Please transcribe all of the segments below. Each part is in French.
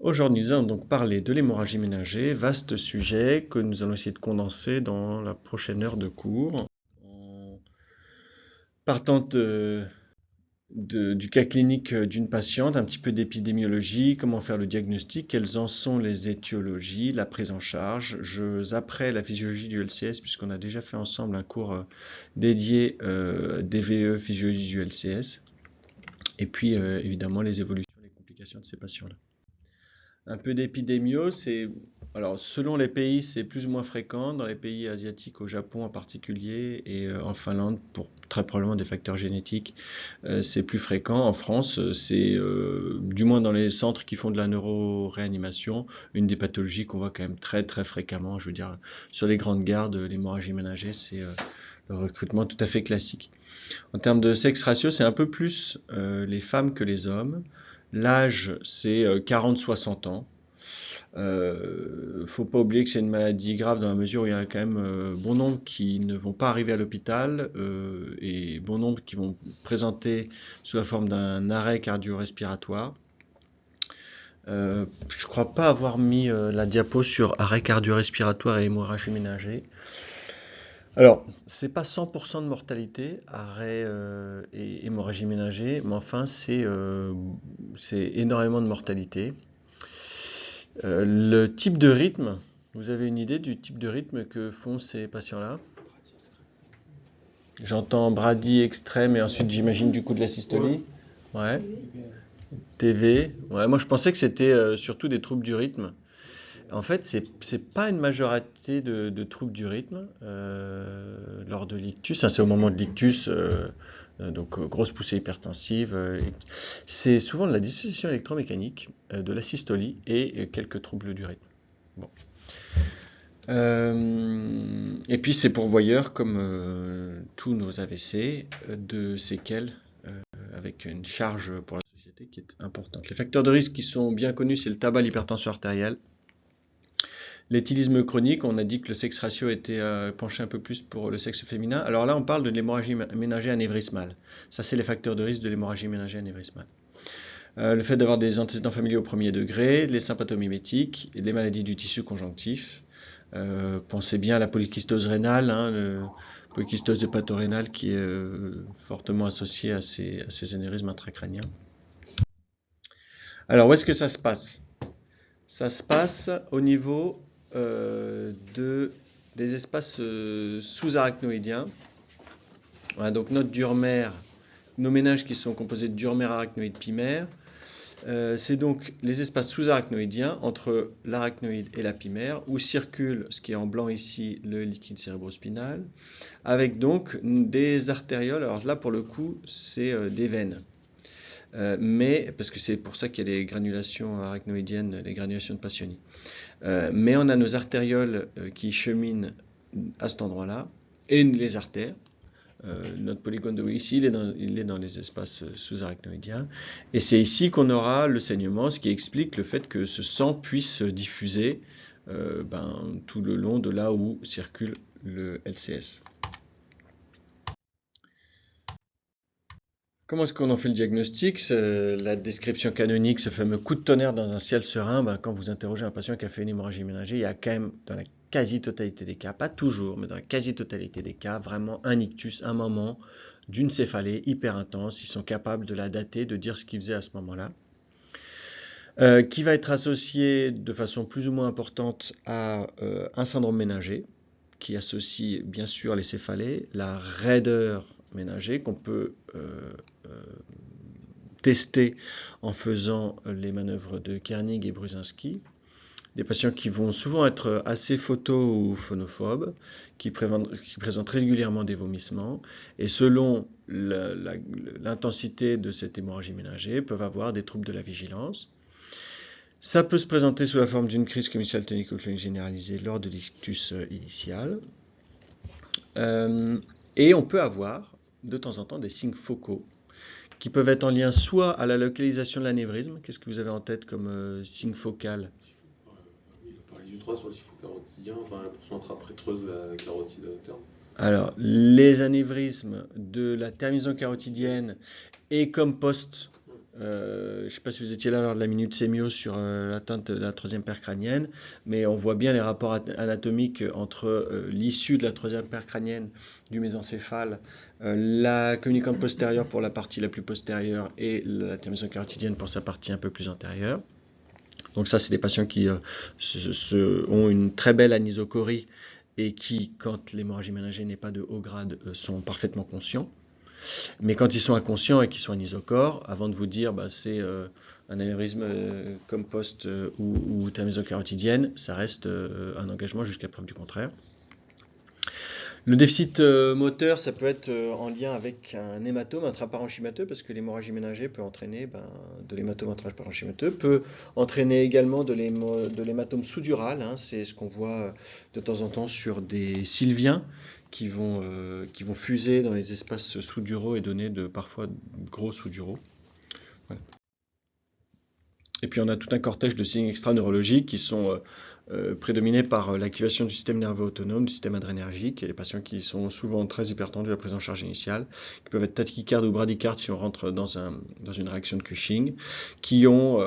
Aujourd'hui, nous allons donc parler de l'hémorragie ménagère, vaste sujet que nous allons essayer de condenser dans la prochaine heure de cours. En partant du cas clinique d'une patiente, un petit peu d'épidémiologie, comment faire le diagnostic, quelles en sont les étiologies, la prise en charge. Je zapperai la physiologie du LCS puisqu'on a déjà fait ensemble un cours dédié DVE physiologie du LCS. Et puis évidemment les évolutions, les complications de ces patients-là. Un peu d'épidémio, alors selon les pays, c'est plus ou moins fréquent. Dans les pays asiatiques, au Japon en particulier, et en Finlande, pour très probablement des facteurs génétiques, c'est plus fréquent. En France, c'est du moins dans les centres qui font de la neuroréanimation, une des pathologies qu'on voit quand même très très fréquemment. Je veux dire, sur les grandes gardes, l'hémorragie ménagère, c'est le recrutement tout à fait classique. En termes de sexe ratio, c'est un peu plus les femmes que les hommes. L'âge, c'est 40-60 ans. Faut pas oublier que c'est une maladie grave dans la mesure où il y a quand même bon nombre qui ne vont pas arriver à l'hôpital et bon nombre qui vont présenter sous la forme d'un arrêt cardio-respiratoire. Je crois pas avoir mis la diapo sur arrêt cardio-respiratoire et hémorragie ménagère. Alors, c'est pas 100% de mortalité, arrêt et hémorragie ménagère, mais enfin c'est énormément de mortalité. Le type de rythme, vous avez une idée du type de rythme que font ces patients-là? J'entends brady extrême et ensuite j'imagine du coup de la systolie. Ouais. TV. Ouais, moi je pensais que c'était surtout des troubles du rythme. En fait, c'est pas une majorité de troubles du rythme lors de l'ictus. Hein, c'est au moment de l'ictus, donc grosse poussée hypertensive. C'est souvent de la dissociation électromécanique, de la systolie et quelques troubles du rythme. Bon. Et puis c'est pourvoyeur, comme tous nos AVC, de séquelles avec une charge pour la société qui est importante. Les facteurs de risque qui sont bien connus, c'est le tabac, l'hypertension artérielle. L'éthylisme chronique, on a dit que le sexe ratio était penché un peu plus pour le sexe féminin. Alors là, on parle de l'hémorragie ménagère anévrismale. Ça, c'est les facteurs de risque de l'hémorragie ménagère anévrismale. Le fait d'avoir des antécédents familiaux au premier degré, les sympathomimétiques, les maladies du tissu conjonctif. Pensez bien à la polykystose rénale, hein, polykystose hépatorénale qui est fortement associée à ces anévrismes intracrâniens. Alors, où est-ce que ça se passe? Ça se passe au niveau des espaces sous-arachnoïdiens. Voilà, donc notre dure-mère, nos méninges qui sont composés de dure-mère arachnoïde pimère. C'est donc les espaces sous-arachnoïdiens entre l'arachnoïde et la pimère où circule, ce qui est en blanc ici, le liquide cérébrospinal, avec donc des artérioles. Alors là, pour le coup, c'est des veines. Mais, parce que c'est pour ça qu'il y a les granulations arachnoïdiennes, les granulations de Paccioni. Mais on a nos artérioles qui cheminent à cet endroit-là, et les artères. Notre polygone de Willis, il est dans les espaces sous-arachnoïdiens. Et c'est ici qu'on aura le saignement, ce qui explique le fait que ce sang puisse diffuser tout le long de là où circule le LCS. Comment est-ce qu'on en fait le diagnostic? La description canonique, ce fameux coup de tonnerre dans un ciel serein, quand vous interrogez un patient qui a fait une hémorragie ménagère, il y a quand même, dans la quasi-totalité des cas, pas toujours, mais dans la quasi-totalité des cas, vraiment un ictus, un moment d'une céphalée hyper intense. Ils sont capables de la dater, de dire ce qu'ils faisaient à ce moment-là. Qui va être associé de façon plus ou moins importante à un syndrome ménager, qui associe bien sûr les céphalées, la raideur ménagée qu'on peut tester en faisant les manœuvres de Kernig et Brusinski. Des patients qui vont souvent être assez photo ou phonophobes, qui présentent régulièrement des vomissements, et selon l'intensité de cette hémorragie ménagère, peuvent avoir des troubles de la vigilance. Ça peut se présenter sous la forme d'une crise commissale tonico-clonique généralisée lors de l'ictus initial. Et on peut avoir de temps en temps des signes focaux qui peuvent être en lien soit à la localisation de l'anévrisme. Qu'est-ce que vous avez en tête comme signe focal? Il a parlé du 3 sur le sifo carotidien, enfin la portion intraprétreuse de la carotide interne. Alors, les anévrismes de la terminaison carotidienne et comme post Je ne sais pas si vous étiez là lors de la minute sémio sur l'atteinte de la troisième paire crânienne, mais on voit bien les rapports anatomiques entre l'issue de la troisième paire crânienne du mésencéphale, la communicante postérieure pour la partie la plus postérieure et la terminaison carotidienne pour sa partie un peu plus antérieure. Donc ça, c'est des patients qui ont une très belle anisocorie et qui, quand l'hémorragie ménagée n'est pas de haut grade, sont parfaitement conscients. Mais quand ils sont inconscients et qu'ils sont anisocorps, avant de vous dire c'est un anévrisme comme post ou terminaison carotidienne, ça reste un engagement jusqu'à preuve du contraire. Le déficit moteur, ça peut être en lien avec un hématome intraparenchymateux, parce que l'hémorragie ménagée peut entraîner de l'hématome intraparenchymateux, peut entraîner également de l'hématome sous-dural, hein, c'est ce qu'on voit de temps en temps sur des sylviens qui vont fuser dans les espaces sous-duraux et donner parfois de gros sous-duraux. Voilà. Et puis on a tout un cortège de signes extraneurologiques qui sont prédominés par l'activation du système nerveux autonome, du système adrénergique, et les patients qui sont souvent très hypertendus à la prise en charge initiale, qui peuvent être tachycardes ou bradycardes si on rentre dans une réaction de Cushing, qui ont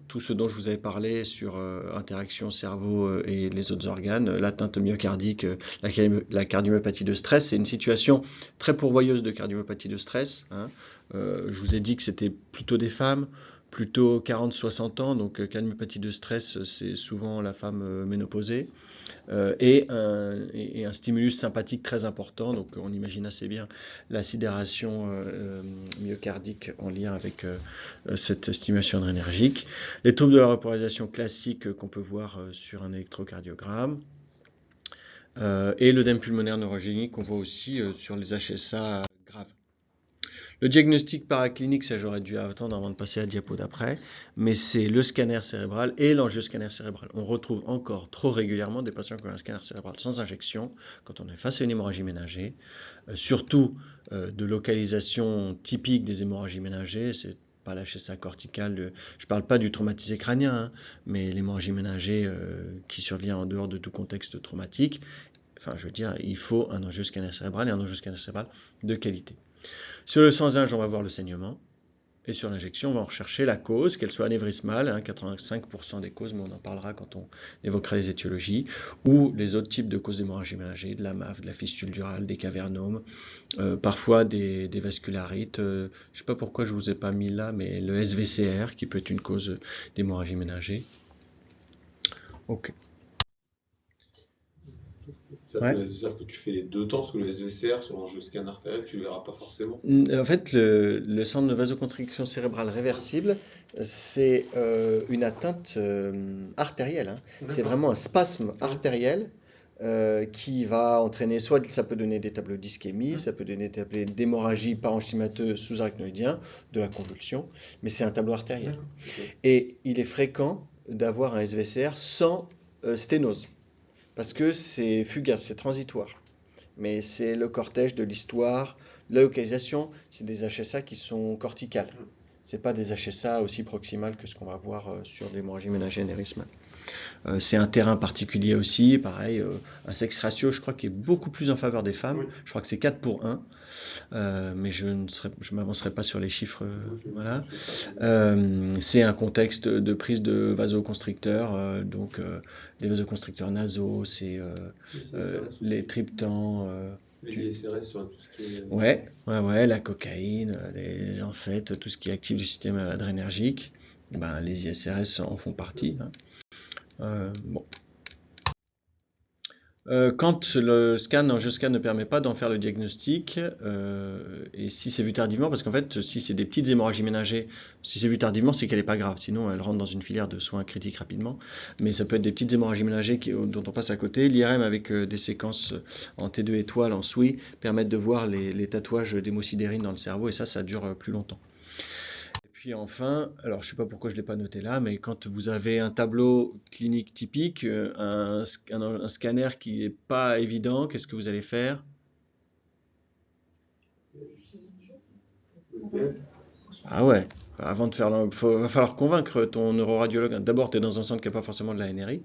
tout ce dont je vous avais parlé sur interaction cerveau et les autres organes, l'atteinte myocardique, la cardiomyopathie de stress. C'est une situation très pourvoyeuse de cardiomyopathie de stress, hein. Je vous ai dit que c'était plutôt des femmes, plutôt 40-60 ans, donc cardiomyopathie de stress, c'est souvent la femme ménopausée, et un stimulus sympathique très important, donc on imagine assez bien la sidération myocardique en lien avec cette stimulation adrénergique. Les troubles de la repolarisation classiques qu'on peut voir sur un électrocardiogramme, et l'œdème pulmonaire neurogénique qu'on voit aussi sur les HSA graves. Le diagnostic paraclinique, ça j'aurais dû attendre avant de passer à la diapo d'après, mais c'est le scanner cérébral et l'angioscanner cérébral. On retrouve encore trop régulièrement des patients qui ont un scanner cérébral sans injection quand on est face à une hémorragie ménagée, surtout de localisation typique des hémorragies ménagées, c'est pas l'HSA cortical, je ne parle pas du traumatisé crânien, hein, mais l'hémorragie ménagée qui survient en dehors de tout contexte traumatique. Enfin, je veux dire, il faut un angioscanner cérébral et un angioscanner cérébral de qualité. Sur le sans-inge, on va voir le saignement. Et sur l'injection, on va en rechercher la cause, qu'elle soit anévrismale, 85% des causes, mais on en parlera quand on évoquera les étiologies, ou les autres types de causes d'hémorragie ménagée, de la MAF, de la fistule durale, des cavernomes, parfois des vascularites. Je ne sais pas pourquoi je ne vous ai pas mis là, mais le SVCR, qui peut être une cause d'hémorragie ménagée. Ok. C'est-à-dire que tu fais les deux temps, parce que le SVCR sur l'angioscanner artériel, tu ne le verras pas forcément. En fait, le centre de vasoconstriction cérébrale réversible, c'est une atteinte artérielle, hein. C'est vraiment un spasme artériel qui va entraîner, soit ça peut donner des tableaux d'ischémie, ça peut donner des tableaux d'hémorragie parenchymateux sous-arachnoïdien, de la convulsion, mais c'est un tableau artériel. Et il est fréquent d'avoir un SVCR sans sténose, parce que c'est fugace, c'est transitoire. Mais c'est le cortège de l'histoire. La localisation, c'est des HSA qui sont corticales. Ce n'est pas des HSA aussi proximales que ce qu'on va voir sur l'hémorragie ménagère anévrismale. C'est un terrain particulier aussi, pareil, un sex ratio, je crois, qui est beaucoup plus en faveur des femmes. Je crois que c'est 4 pour 1. Mais je ne m'avancerai pas sur les chiffres. Voilà. C'est un contexte de prise de vasoconstricteurs, donc les vasoconstricteurs nasaux, c'est les triptans. Les ISRS sur tout ce qui est... Ouais, la cocaïne, en fait, tout ce qui active le système adrénergique, les ISRS en font partie, hein. Bon. Quand le angioscan ne permet pas d'en faire le diagnostic, et si c'est vu tardivement, parce qu'en fait, si c'est des petites hémorragies ménagées, si c'est vu tardivement, c'est qu'elle n'est pas grave, sinon elle rentre dans une filière de soins critiques rapidement, mais ça peut être des petites hémorragies ménagées dont on passe à côté. L'IRM avec des séquences en T2 étoiles, en SWI, permettent de voir les tatouages d'hémosidérine dans le cerveau, et ça dure plus longtemps. Puis enfin, alors je ne sais pas pourquoi je ne l'ai pas noté là, mais quand vous avez un tableau clinique typique, un scanner qui n'est pas évident, qu'est-ce que vous allez faire? Ah ouais, avant de faire, va falloir convaincre ton neuroradiologue. D'abord, tu es dans un centre qui n'a pas forcément de la NRI,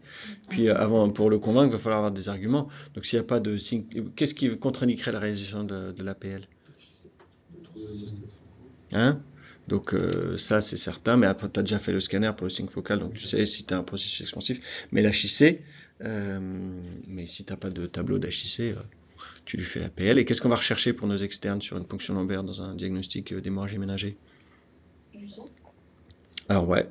puis pour le convaincre, il va falloir avoir des arguments. Donc s'il n'y a pas de signe, qu'est-ce qui contre-indiquerait la réalisation de l'APL? Hein? Donc ça, c'est certain. Mais après, tu as déjà fait le scanner pour le signe focal, donc tu sais si tu as un processus expansif. Mais l'HIC, mais si tu n'as pas de tableau d'HIC, tu lui fais la PL. Et qu'est-ce qu'on va rechercher pour nos externes sur une ponction lombaire dans un diagnostic d'hémorragie ménagée? Du sang. Alors ouais,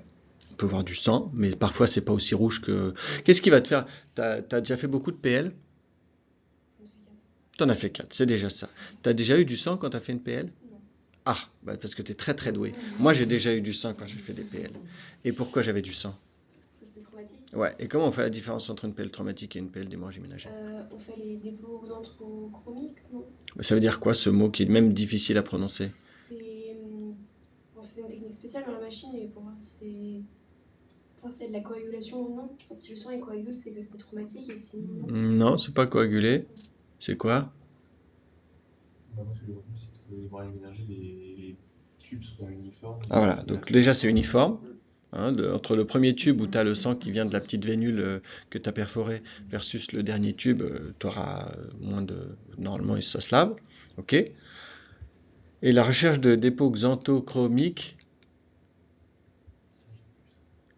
on peut voir du sang, mais parfois c'est pas aussi rouge que... Qu'est-ce qui va te faire? T'as déjà fait beaucoup de PL? J'en fais 4. T'en as fait 4, c'est déjà ça. T'as déjà eu du sang quand t'as fait une PL? Non. Ah, bah parce que t'es très très doué. Moi j'ai déjà eu du sang quand j'ai fait des PL. Et pourquoi j'avais du sang? Parce que c'était traumatique. Ouais, et comment on fait la différence entre une PL traumatique et une PL d'hémorragie ménagère? On fait les dépôts xanthrochromiques, non? Ça veut dire quoi ce mot qui est même difficile à prononcer? C'est une technique spéciale dans la machine et pour voir si c'est de la coagulation ou non. Si le sang est coagule, c'est que c'était traumatique et sinon. Non, c'est pas coagulé. C'est quoi? Moi, ce que j'ai retenu, c'est que les bras ménagers, les tubes sont uniformes. Ah voilà, donc déjà c'est uniforme. Hein, entre le premier tube où tu as le sang qui vient de la petite vénule que tu as perforée versus le dernier tube, tu auras moins de... Normalement, ça se lave. OK. Et la recherche de dépôts xanthochromiques,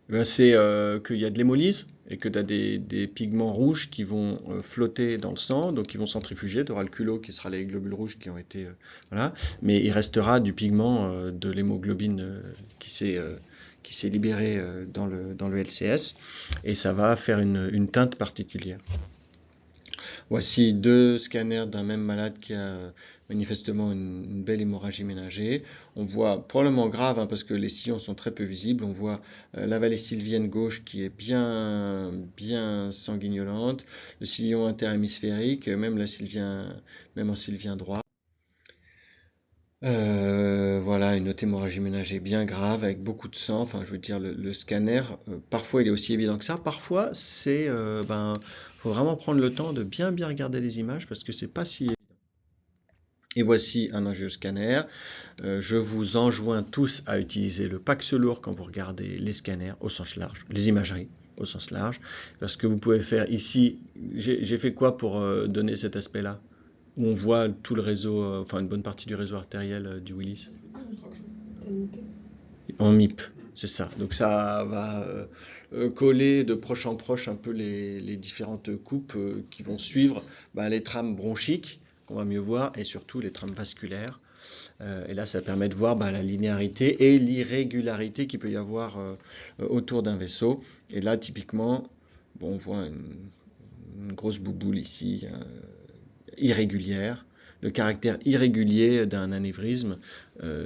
ben c'est qu'il y a de l'hémolyse et que tu as des pigments rouges qui vont flotter dans le sang, donc ils vont centrifuger, tu auras le culot qui sera les globules rouges qui ont été... voilà, mais il restera du pigment de l'hémoglobine qui s'est libéré dans le LCS, et ça va faire une teinte particulière. Voici 2 scanners d'un même malade qui a manifestement une belle hémorragie ménagée. On voit probablement grave parce que les sillons sont très peu visibles. On voit la vallée sylvienne gauche qui est bien sanguignolante, le sillon interhémisphérique, même en sylvien droit. Voilà, une autre hémorragie ménagée bien grave avec beaucoup de sang. Enfin, je veux dire, le scanner, parfois il est aussi évident que ça. Parfois, faut vraiment prendre le temps de bien regarder les images parce que c'est pas si évident. Et voici un angioscanner. Je vous enjoins tous à utiliser le Paxlour quand vous regardez les scanners au sens large, les imageries au sens large, parce que vous pouvez faire ici. J'ai fait quoi pour donner cet aspect-là? Où on voit tout le réseau, enfin une bonne partie du réseau artériel du Willis. En MIP, c'est ça. Donc ça va coller de proche en proche un peu les différentes coupes qui vont suivre les trames bronchiques, qu'on va mieux voir, et surtout les trames vasculaires. Et là, ça permet de voir la linéarité et l'irrégularité qu'il peut y avoir autour d'un vaisseau. Et là, typiquement, on voit une grosse bouboule ici, irrégulière. Le caractère irrégulier d'un anévrisme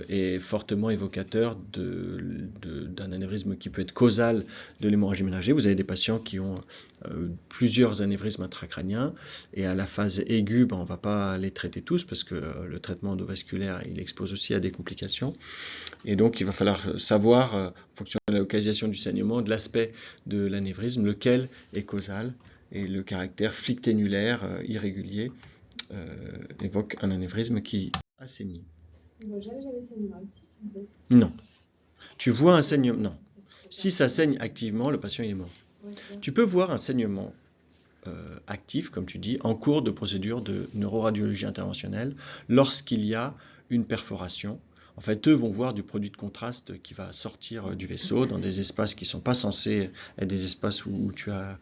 est fortement évocateur d'un anévrisme qui peut être causal de l'hémorragie ménagée. Vous avez des patients qui ont plusieurs anévrismes intracrâniens et à la phase aiguë, on ne va pas les traiter tous parce que le traitement endovasculaire il expose aussi à des complications. Et donc il va falloir savoir, en fonction de la localisation du saignement, de l'aspect de l'anévrisme, lequel est causal, et le caractère flicténulaire irrégulier évoque un anévrisme qui assainit. On voit jamais saignement actif. Non. Tu vois un saignement? Non. Si ça saigne activement, le patient il est mort. Ouais, tu peux voir un saignement actif, comme tu dis, en cours de procédure de neuroradiologie interventionnelle lorsqu'il y a une perforation. En fait, eux vont voir du produit de contraste qui va sortir du vaisseau dans des espaces qui ne sont pas censés être des espaces où tu as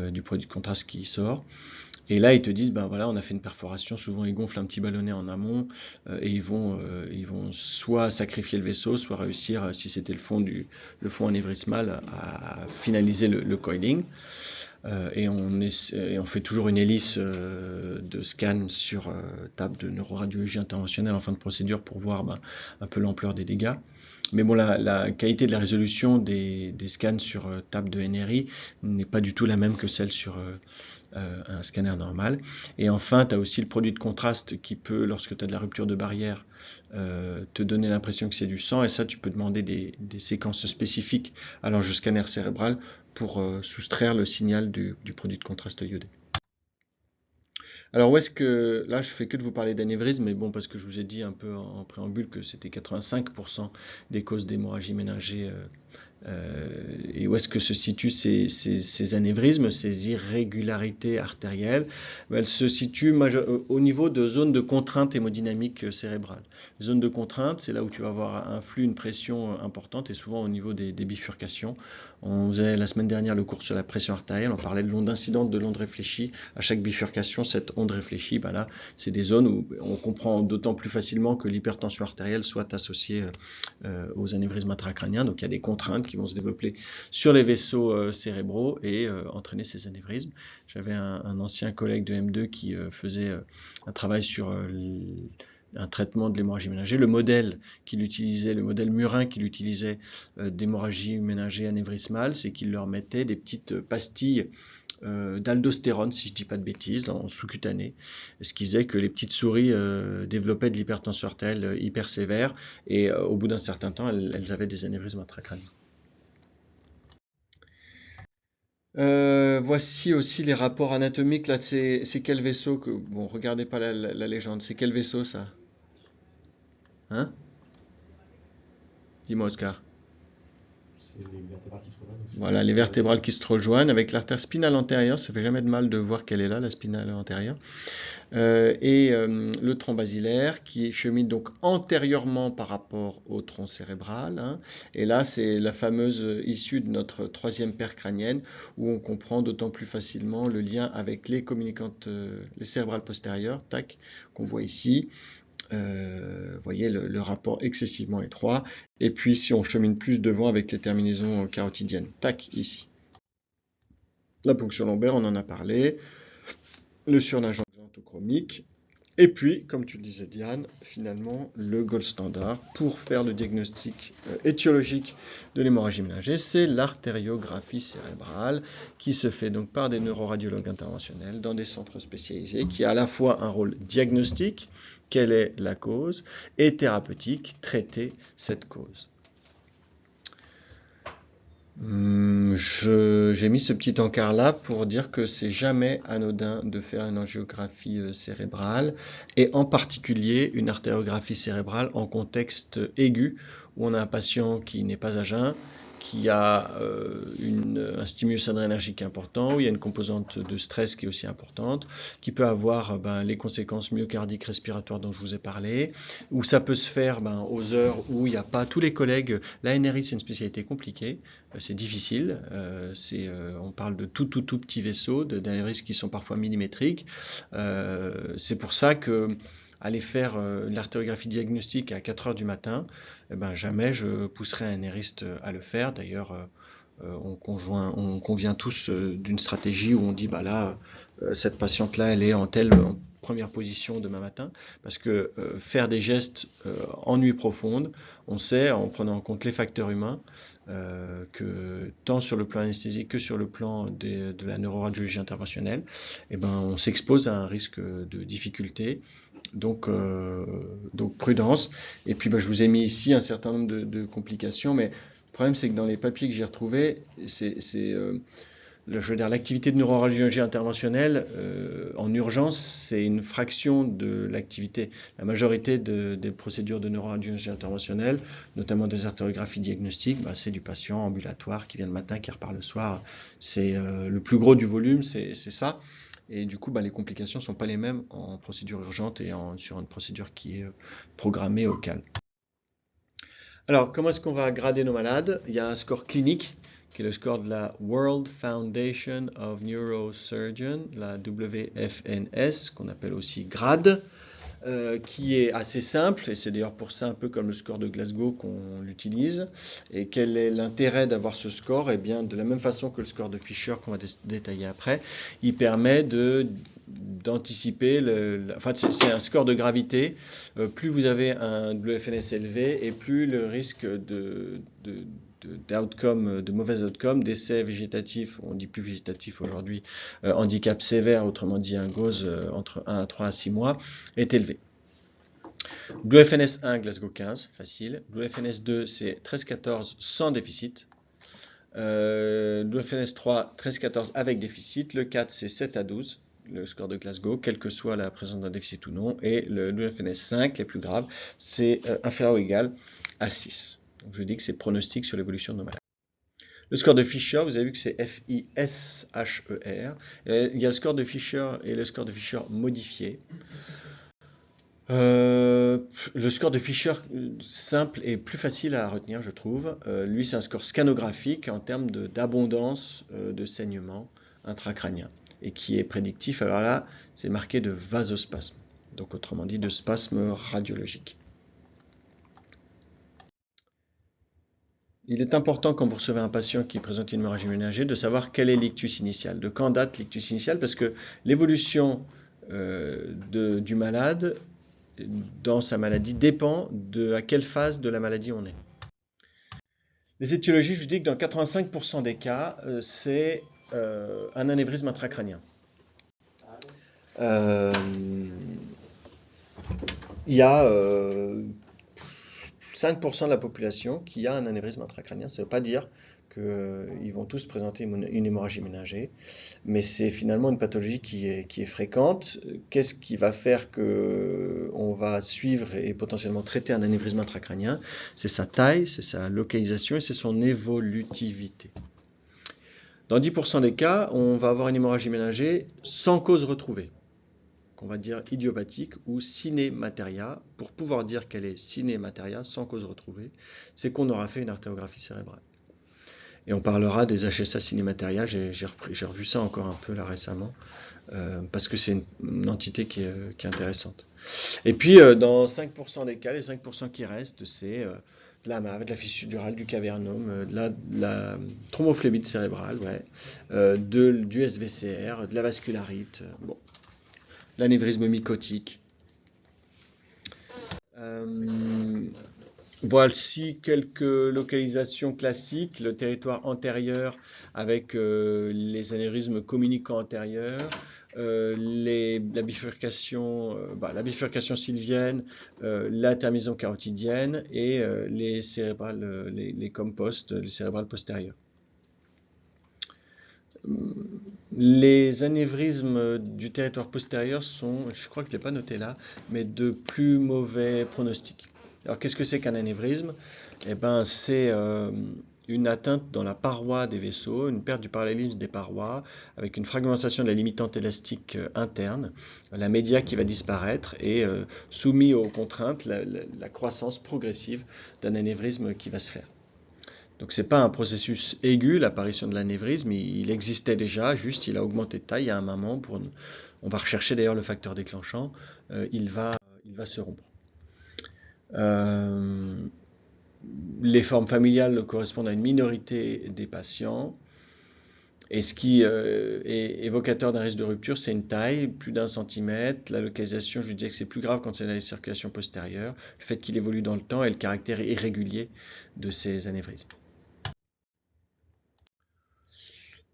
du produit de contraste qui sort. Et là, ils te disent, voilà, on a fait une perforation. Souvent, ils gonflent un petit ballonnet en amont et ils vont soit sacrifier le vaisseau, soit réussir, si c'était le fond anévrismal, à finaliser le coiling. Et on fait toujours une hélice de scan sur table de neuroradiologie interventionnelle en fin de procédure pour voir un peu l'ampleur des dégâts. Mais bon, la qualité de la résolution des scans sur table de NRI n'est pas du tout la même que celle sur un scanner normal. Et enfin, tu as aussi le produit de contraste qui peut, lorsque tu as de la rupture de barrière, te donner l'impression que c'est du sang. Et ça, tu peux demander des séquences spécifiques à l'angioscanner cérébral pour soustraire le signal du produit de contraste iodé. Alors où est-ce que... Là, je fais que de vous parler d'anévrisme, mais bon, parce que je vous ai dit un peu en préambule que c'était 85% des causes d'hémorragie ménagée et où est-ce que se situent ces anévrismes, ces irrégularités artérielles? Elles se situent au niveau de zones de contrainte hémodynamique cérébrale. Les zones de contrainte, c'est là où tu vas avoir un flux, une pression importante, et souvent au niveau des bifurcations. On faisait la semaine dernière le cours sur la pression artérielle, on parlait de l'onde incidente, de l'onde réfléchie. À chaque bifurcation, cette onde réfléchie, là, c'est des zones où on comprend d'autant plus facilement que l'hypertension artérielle soit associée aux anévrismes intracrâniens. Donc il y a des contraintes qui vont se développer sur les vaisseaux cérébraux et entraîner ces anévrismes. J'avais un ancien collègue de M2 qui faisait un travail sur un traitement de l'hémorragie ménagée. Le modèle qu'il utilisait, le modèle murin qu'il utilisait d'hémorragie ménagée anévrismale, c'est qu'il leur mettait des petites pastilles d'aldostérone, si je ne dis pas de bêtises, en sous-cutané, ce qui faisait que les petites souris développaient de l'hypertension artérielle hyper sévère et au bout d'un certain temps, elles avaient des anévrismes intracrâniens. Voici aussi les rapports anatomiques. Là, c'est quel vaisseau que... Bon, regardez pas la légende. C'est quel vaisseau, ça? Hein? Dis-moi, Oscar. C'est les vertébrales qui se rejoignent. Voilà, les vertébrales qui se rejoignent avec l'artère spinale antérieure. Ça fait jamais de mal de voir qu'elle est là, la spinale antérieure. Le tronc basilaire qui chemine donc antérieurement par rapport au tronc cérébral. Hein. Et là, c'est la fameuse issue de notre troisième paire crânienne où on comprend d'autant plus facilement le lien avec les communicantes, les cérébrales postérieures, tac, qu'on voit ici. Vous voyez le rapport excessivement étroit. Et puis, si on chemine plus devant avec les terminaisons carotidiennes, tac, ici. La ponction lombaire, on en a parlé. Le surnage xanthochromique. Et puis, comme tu le disais Diane, finalement, le gold standard pour faire le diagnostic étiologique de l'hémorragie ménagée, c'est l'artériographie cérébrale qui se fait donc par des neuroradiologues interventionnels dans des centres spécialisés qui a à la fois un rôle diagnostique, quelle est la cause, et thérapeutique, traiter cette cause. J'ai mis ce petit encart là pour dire que c'est jamais anodin de faire une angiographie cérébrale et en particulier une artériographie cérébrale en contexte aigu où on a un patient qui n'est pas à jeun, qui a un stimulus adrénergique important, où il y a une composante de stress qui est aussi importante, qui peut avoir les conséquences myocardiques respiratoires dont je vous ai parlé, où ça peut se faire aux heures où il n'y a pas tous les collègues. La NRI, c'est une spécialité compliquée, c'est difficile, on parle de tout petits vaisseaux, d'ARIS qui sont parfois millimétriques. C'est pour ça que aller faire l'artériographie diagnostique à 4 heures du matin, jamais je pousserai un NRiste à le faire. D'ailleurs, on convient tous d'une stratégie où on dit cette patiente-là, elle est en première position demain matin, parce que faire des gestes en nuit profonde, on sait, en prenant en compte les facteurs humains, que tant sur le plan anesthésique que sur le plan de la neuroradiologie interventionnelle, on s'expose à un risque de difficulté. Donc prudence. Et puis je vous ai mis ici un certain nombre de complications, mais le problème c'est que dans les papiers que j'ai retrouvés, l'activité de neuroradiologie interventionnelle en urgence, c'est une fraction de l'activité. La majorité des procédures de neuroradiologie interventionnelle, notamment des artériographies diagnostiques, c'est du patient ambulatoire qui vient le matin, qui repart le soir. C'est le plus gros du volume, c'est ça. Et du coup, les complications ne sont pas les mêmes en procédure urgente et sur une procédure qui est programmée au calme. Alors, comment est-ce qu'on va grader nos malades? Il y a un score clinique, qui est le score de la World Foundation of Neurosurgeons, la WFNS, qu'on appelle aussi GRADE, qui est assez simple, et c'est d'ailleurs pour ça un peu comme le score de Glasgow qu'on l'utilise. Et quel est l'intérêt d'avoir ce score? Eh bien, de la même façon que le score de Fisher qu'on va détailler après, il permet d'anticiper, c'est un score de gravité. Plus vous avez un WFNS élevé, et plus le risque de mauvais outcomes, d'essais végétatifs, on dit plus végétatif aujourd'hui, handicap sévère, autrement dit un GOS entre 1 à 3 à 6 mois, est élevé. WFNS 1, Glasgow 15, facile. WFNS 2, c'est 13-14 sans déficit. WFNS 3, 13-14 avec déficit. Le 4, c'est 7 à 12, le score de Glasgow, quelle que soit la présence d'un déficit ou non. Et le WFNS 5, les plus graves, c'est inférieur ou égal à 6. Donc je dis que c'est pronostic sur l'évolution de nos malades. Le score de Fisher, vous avez vu que c'est F-I-S-H-E-R. Il y a le score de Fisher et le score de Fisher modifié. Le score de Fisher simple est plus facile à retenir, je trouve. Lui, c'est un score scanographique en termes d'abondance de saignement intracrânien et qui est prédictif. Alors là, c'est marqué de vasospasme, donc autrement dit de spasme radiologique. Il est important quand vous recevez un patient qui présente une hémorragie ménagée de savoir quel est l'ictus initial, de quand date l'ictus initial, parce que l'évolution du malade dans sa maladie dépend de à quelle phase de la maladie on est. Les étiologies, je vous dis que dans 85% des cas, c'est un anévrisme intracrânien. Il y a 5% de la population qui a un anévrisme intracrânien. Ça ne veut pas dire qu'ils vont tous présenter une hémorragie ménagée, mais c'est finalement une pathologie qui est fréquente. Qu'est-ce qui va faire qu'on va suivre et potentiellement traiter un anévrisme intracrânien? C'est sa taille, c'est sa localisation et c'est son évolutivité. Dans 10% des cas, on va avoir une hémorragie ménagée sans cause retrouvée, qu'on va dire idiopathique ou cinématéria. Pour pouvoir dire qu'elle est cinématéria sans cause retrouvée, c'est qu'on aura fait une artérographie cérébrale. Et on parlera des HSA cinématéria, j'ai revu ça encore un peu là récemment, parce que c'est une entité qui est intéressante. Et puis dans 5% des cas, les 5% qui restent, c'est de la MAV, de la fissure durale, du cavernome, de la thrombophlébite cérébrale, ouais, du SVCR, de la vascularite, bon, l'anévrisme mycotique. Voici quelques localisations classiques, le territoire antérieur avec les anévrismes communicants antérieurs, la bifurcation sylvienne, la terminaison carotidienne et les cérébrales, les compostes, les cérébrales postérieures. Les anévrismes du territoire postérieur sont, je crois que je ne l'ai pas noté là, mais de plus mauvais pronostic. Alors qu'est-ce que c'est qu'un anévrisme? Eh ben, c'est une atteinte dans la paroi des vaisseaux, une perte du parallélisme des parois, avec une fragmentation de la limitante élastique interne, la média qui va disparaître et soumis aux contraintes, la croissance progressive d'un anévrisme qui va se faire. Donc c'est pas un processus aigu, l'apparition de l'anévrisme, il existait déjà, juste il a augmenté de taille à un moment, on va rechercher d'ailleurs le facteur déclenchant, il va se rompre. Les formes familiales correspondent à une minorité des patients. Et ce qui est évocateur d'un risque de rupture, c'est une taille, plus d'1 centimètre. La localisation, je vous disais que c'est plus grave quand c'est dans les circulations postérieures. Le fait qu'il évolue dans le temps et le caractère irrégulier de ces anévrismes.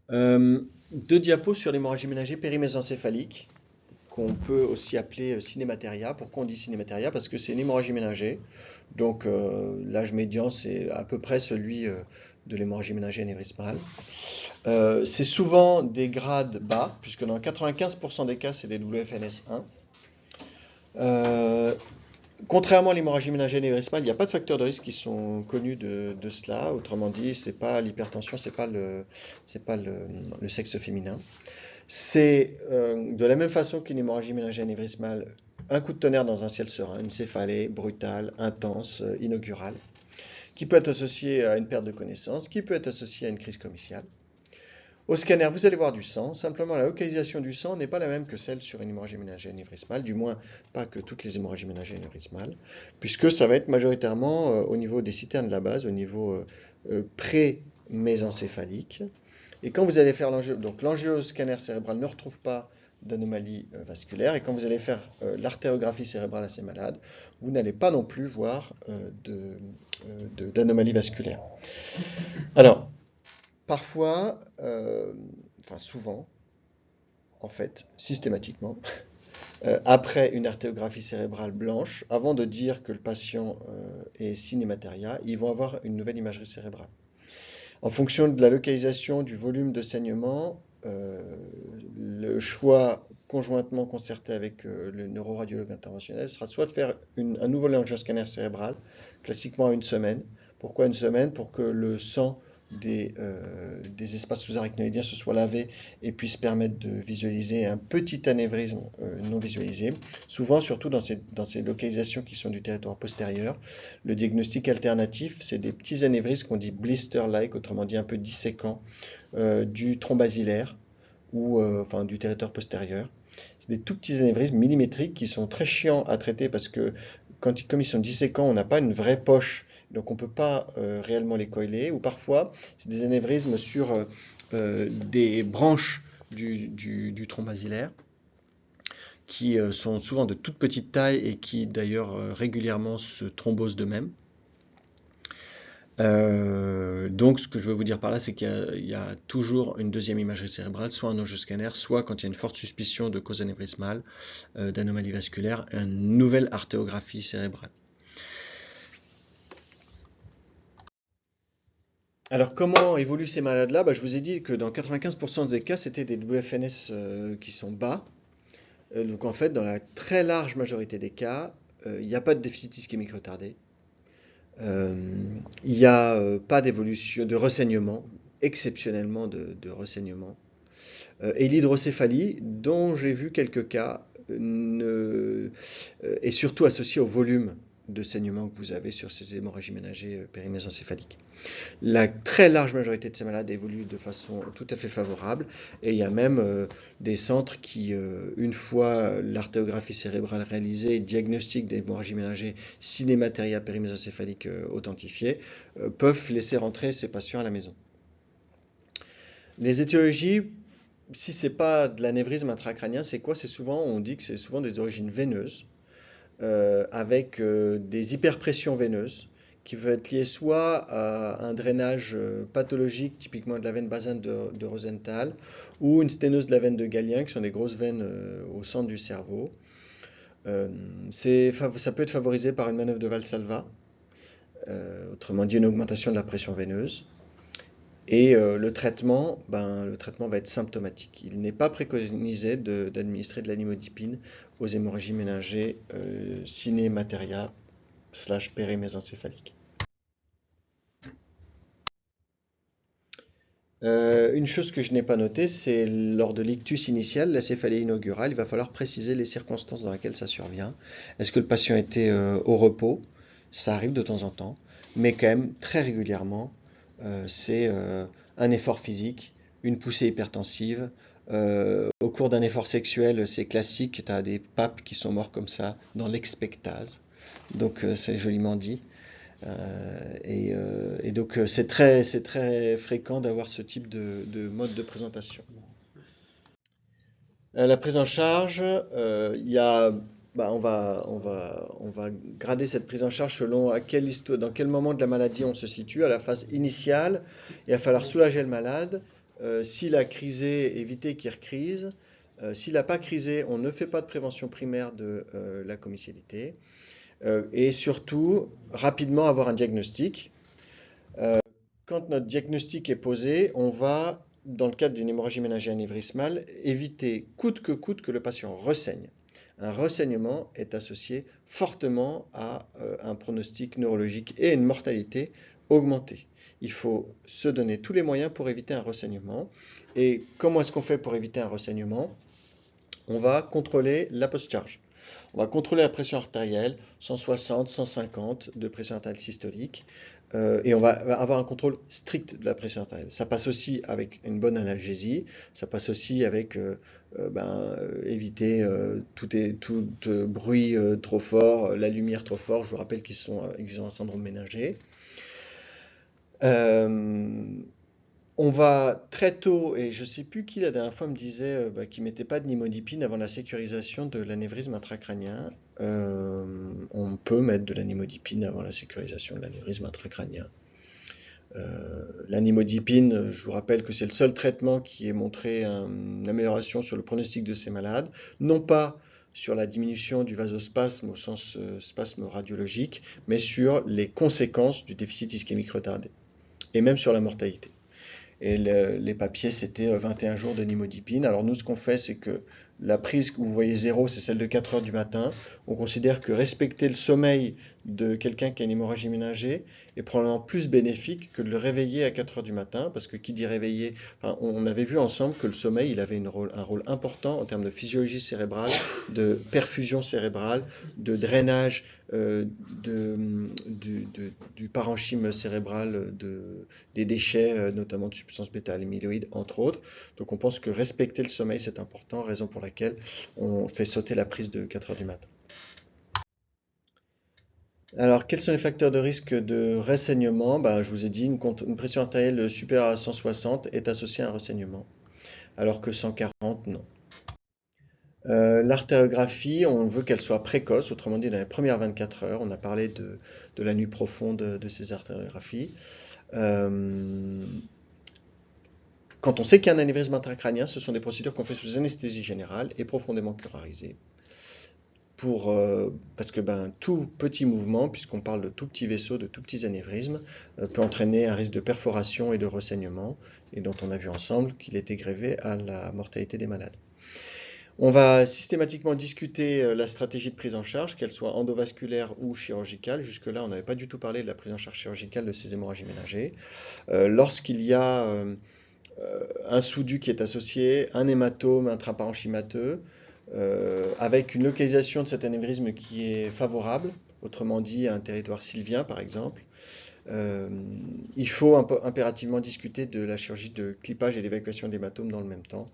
Deux diapos sur l'hémorragie ménagée périmésencéphalique, qu'on peut aussi appeler cinématéria. Pourquoi on dit cinématéria? Parce que c'est une hémorragie ménagée. Donc l'âge médian, c'est à peu près celui de l'hémorragie ménagée anévrismale. C'est souvent des grades bas, puisque dans 95% des cas, c'est des WFNS1. Contrairement à l'hémorragie ménagée anévrismale, il n'y a pas de facteurs de risque qui sont connus de cela. Autrement dit, c'est pas l'hypertension, c'est pas le sexe féminin. C'est de la même façon qu'une hémorragie ménagée anévrismale, un coup de tonnerre dans un ciel serein, une céphalée brutale, intense, inaugurale, qui peut être associée à une perte de connaissance, qui peut être associée à une crise comiciale. Au scanner, vous allez voir du sang. Simplement, la localisation du sang n'est pas la même que celle sur une hémorragie ménagée anévrismale, du moins pas que toutes les hémorragies ménagées anévrismales, puisque ça va être majoritairement au niveau des citernes de la base, au niveau pré-mésencéphalique. Et quand vous allez faire l'angio, donc l'angioscanner cérébral ne retrouve pas d'anomalie vasculaire, et quand vous allez faire l'artérographie cérébrale à ces malades, vous n'allez pas non plus voir d'anomalie vasculaire. Alors, parfois, enfin souvent, en fait, systématiquement, après une artérographie cérébrale blanche, avant de dire que le patient est cinématéria, ils vont avoir une nouvelle imagerie cérébrale. En fonction de la localisation, du volume de saignement, le choix conjointement concerté avec le neuroradiologue interventionnel sera soit de faire un nouveau angioscanner cérébral, classiquement à 1 semaine. Pourquoi 1 semaine? Pour que le sang des espaces sous-arachnoïdiens se soient lavés et puissent permettre de visualiser un petit anévrisme non visualisé. Souvent, surtout dans ces localisations qui sont du territoire postérieur, le diagnostic alternatif, c'est des petits anévrismes qu'on dit blister-like, autrement dit un peu disséquants, du tronc basilaire ou enfin du territoire postérieur. C'est des tout petits anévrismes millimétriques qui sont très chiants à traiter parce que comme ils sont disséquants, on n'a pas une vraie poche, donc on ne peut pas réellement les coiler. Ou parfois, c'est des anévrismes sur des branches du tronc basilaire qui sont souvent de toute petite taille et qui d'ailleurs régulièrement se thrombosent d'eux-mêmes. Donc ce que je veux vous dire par là, c'est qu'il y a toujours une deuxième imagerie cérébrale, soit un angioscanner, soit quand il y a une forte suspicion de cause anévrismale, d'anomalie vasculaire, une nouvelle artéographie cérébrale. Alors comment évoluent ces malades-là? Je vous ai dit que dans 95% des cas, c'était des WFNS qui sont bas. Donc en fait, dans la très large majorité des cas, il n'y a pas de déficit ischémique retardé. Il n'y a pas d'évolution, de ressaignement, exceptionnellement de ressaignement. Et l'hydrocéphalie, dont j'ai vu quelques cas, est surtout associée au volume de saignement que vous avez sur ces hémorragies ménagées périmésencéphaliques. La très large majorité de ces malades évoluent de façon tout à fait favorable et il y a même des centres qui, une fois l'artéographie cérébrale réalisée et diagnostic d'hémorragie ménagée cinématéria périmésencéphalique authentifié, peuvent laisser rentrer ces patients à la maison. Les étiologies, si ce n'est pas de l'anévrisme intracrânien, c'est quoi? On dit que c'est souvent des origines veineuses, avec des hyperpressions veineuses, qui peut être lié soit à un drainage pathologique, typiquement de la veine basale de Rosenthal, ou une sténose de la veine de Galien, qui sont des grosses veines au centre du cerveau. Ça peut être favorisé par une manœuvre de Valsalva, autrement dit une augmentation de la pression veineuse. Et le traitement va être symptomatique. Il n'est pas préconisé d'administrer de l'animodipine aux hémorragies ménagées cinématéria / périmésencéphaliques. Une chose que je n'ai pas notée, c'est lors de l'ictus initial, la céphalie inaugurale, il va falloir préciser les circonstances dans lesquelles ça survient. Est-ce que le patient était au repos? Ça arrive de temps en temps, mais quand même très régulièrement, c'est un effort physique, une poussée hypertensive. Au cours d'un effort sexuel, c'est classique, tu as des papes qui sont morts comme ça dans l'expectase. Donc c'est joliment dit. Et donc c'est très fréquent d'avoir ce type de mode de présentation. La prise en charge, on va grader cette prise en charge selon dans quel moment de la maladie on se situe. À la phase initiale, il va falloir soulager le malade. S'il a crisé, éviter qu'il recrise. S'il n'a pas crisé, on ne fait pas de prévention primaire de la comicialité. Et surtout, rapidement avoir un diagnostic. Quand notre diagnostic est posé, on va, dans le cadre d'une hémorragie ménagère anévrismale, éviter coûte que le patient ressaigne. Un ressaignement est associé fortement à un pronostic neurologique et une mortalité augmentée. Il faut se donner tous les moyens pour éviter un ressaignement. Et comment est-ce qu'on fait pour éviter un ressaignement? On va contrôler la post-charge. On va contrôler la pression artérielle, 160, 150 de pression artérielle systolique, et on va avoir un contrôle strict de la pression artérielle. Ça passe aussi avec une bonne analgésie, ça passe aussi avec éviter tout bruit trop fort, la lumière trop forte. Je vous rappelle qu'ils ont un syndrome ménager. On va très tôt, et je ne sais plus qui la dernière fois me disait qu'il ne mettait pas de nimodipine avant la sécurisation de l'anévrisme intracrânien. On peut mettre de la nimodipine avant la sécurisation de l'anévrisme intracrânien. La nimodipine, je vous rappelle que c'est le seul traitement qui ait montré une amélioration sur le pronostic de ces malades, non pas sur la diminution du vasospasme au sens spasme radiologique, mais sur les conséquences du déficit ischémique retardé, et même sur la mortalité. Et les papiers, c'était 21 jours de nimodipine. Alors nous, ce qu'on fait, c'est que La prise que vous voyez 0, c'est celle de 4 heures du matin. On considère que respecter le sommeil de quelqu'un qui a une hémorragie ménagée est probablement plus bénéfique que de le réveiller à 4 heures du matin, parce que qui dit réveiller, enfin, on avait vu ensemble que le sommeil, il avait un rôle important en termes de physiologie cérébrale, de perfusion cérébrale, de drainage du parenchyme cérébral, des déchets, notamment de substances bêta-amyloïdes, entre autres. Donc on pense que respecter le sommeil, c'est important, raison pour laquelle on fait sauter la prise de 4 heures du matin. Alors, quels sont les facteurs de risque de ressaignement? Ben, je vous ai dit, une pression artérielle supérieure à 160 est associée à un ressaignement, alors que 140, non. L'artériographie, on veut qu'elle soit précoce, autrement dit dans les premières 24 heures. On a parlé de la nuit profonde de ces artériographies. Quand on sait qu'il y a un anévrisme intracrânien, ce sont des procédures qu'on fait sous anesthésie générale et profondément curarisées. Parce que tout petit mouvement, puisqu'on parle de tout petits vaisseaux, de tout petits anévrismes, peut entraîner un risque de perforation et de ressaignement, et dont on a vu ensemble qu'il était grévé à la mortalité des malades. On va systématiquement discuter la stratégie de prise en charge, qu'elle soit endovasculaire ou chirurgicale. Jusque-là, on n'avait pas du tout parlé de la prise en charge chirurgicale de ces hémorragies ménagées. Lorsqu'il y a un sous-du qui est associé, un hématome intraparenchymateux, avec une localisation de cet anévrisme qui est favorable, autrement dit un territoire sylvien par exemple, il faut impérativement discuter de la chirurgie de clipage et d'évacuation d'hématome dans le même temps.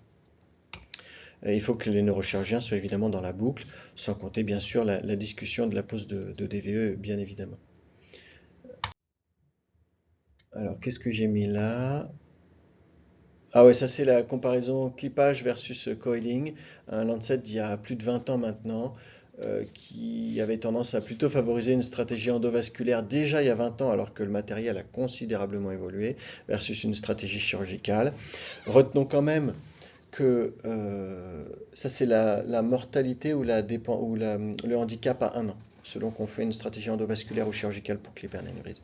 Et il faut que les neurochirurgiens soient évidemment dans la boucle, sans compter bien sûr la discussion de la pose de DVE, bien évidemment. Alors, qu'est-ce que j'ai mis là? Ah ouais, ça c'est la comparaison clippage versus coiling, un Lancet d'il y a plus de 20 ans maintenant, qui avait tendance à plutôt favoriser une stratégie endovasculaire déjà il y a 20 ans, alors que le matériel a considérablement évolué, versus une stratégie chirurgicale. Retenons quand même que ça c'est la mortalité ou le handicap à 1 an, selon qu'on fait une stratégie endovasculaire ou chirurgicale pour clipper un anévrisme.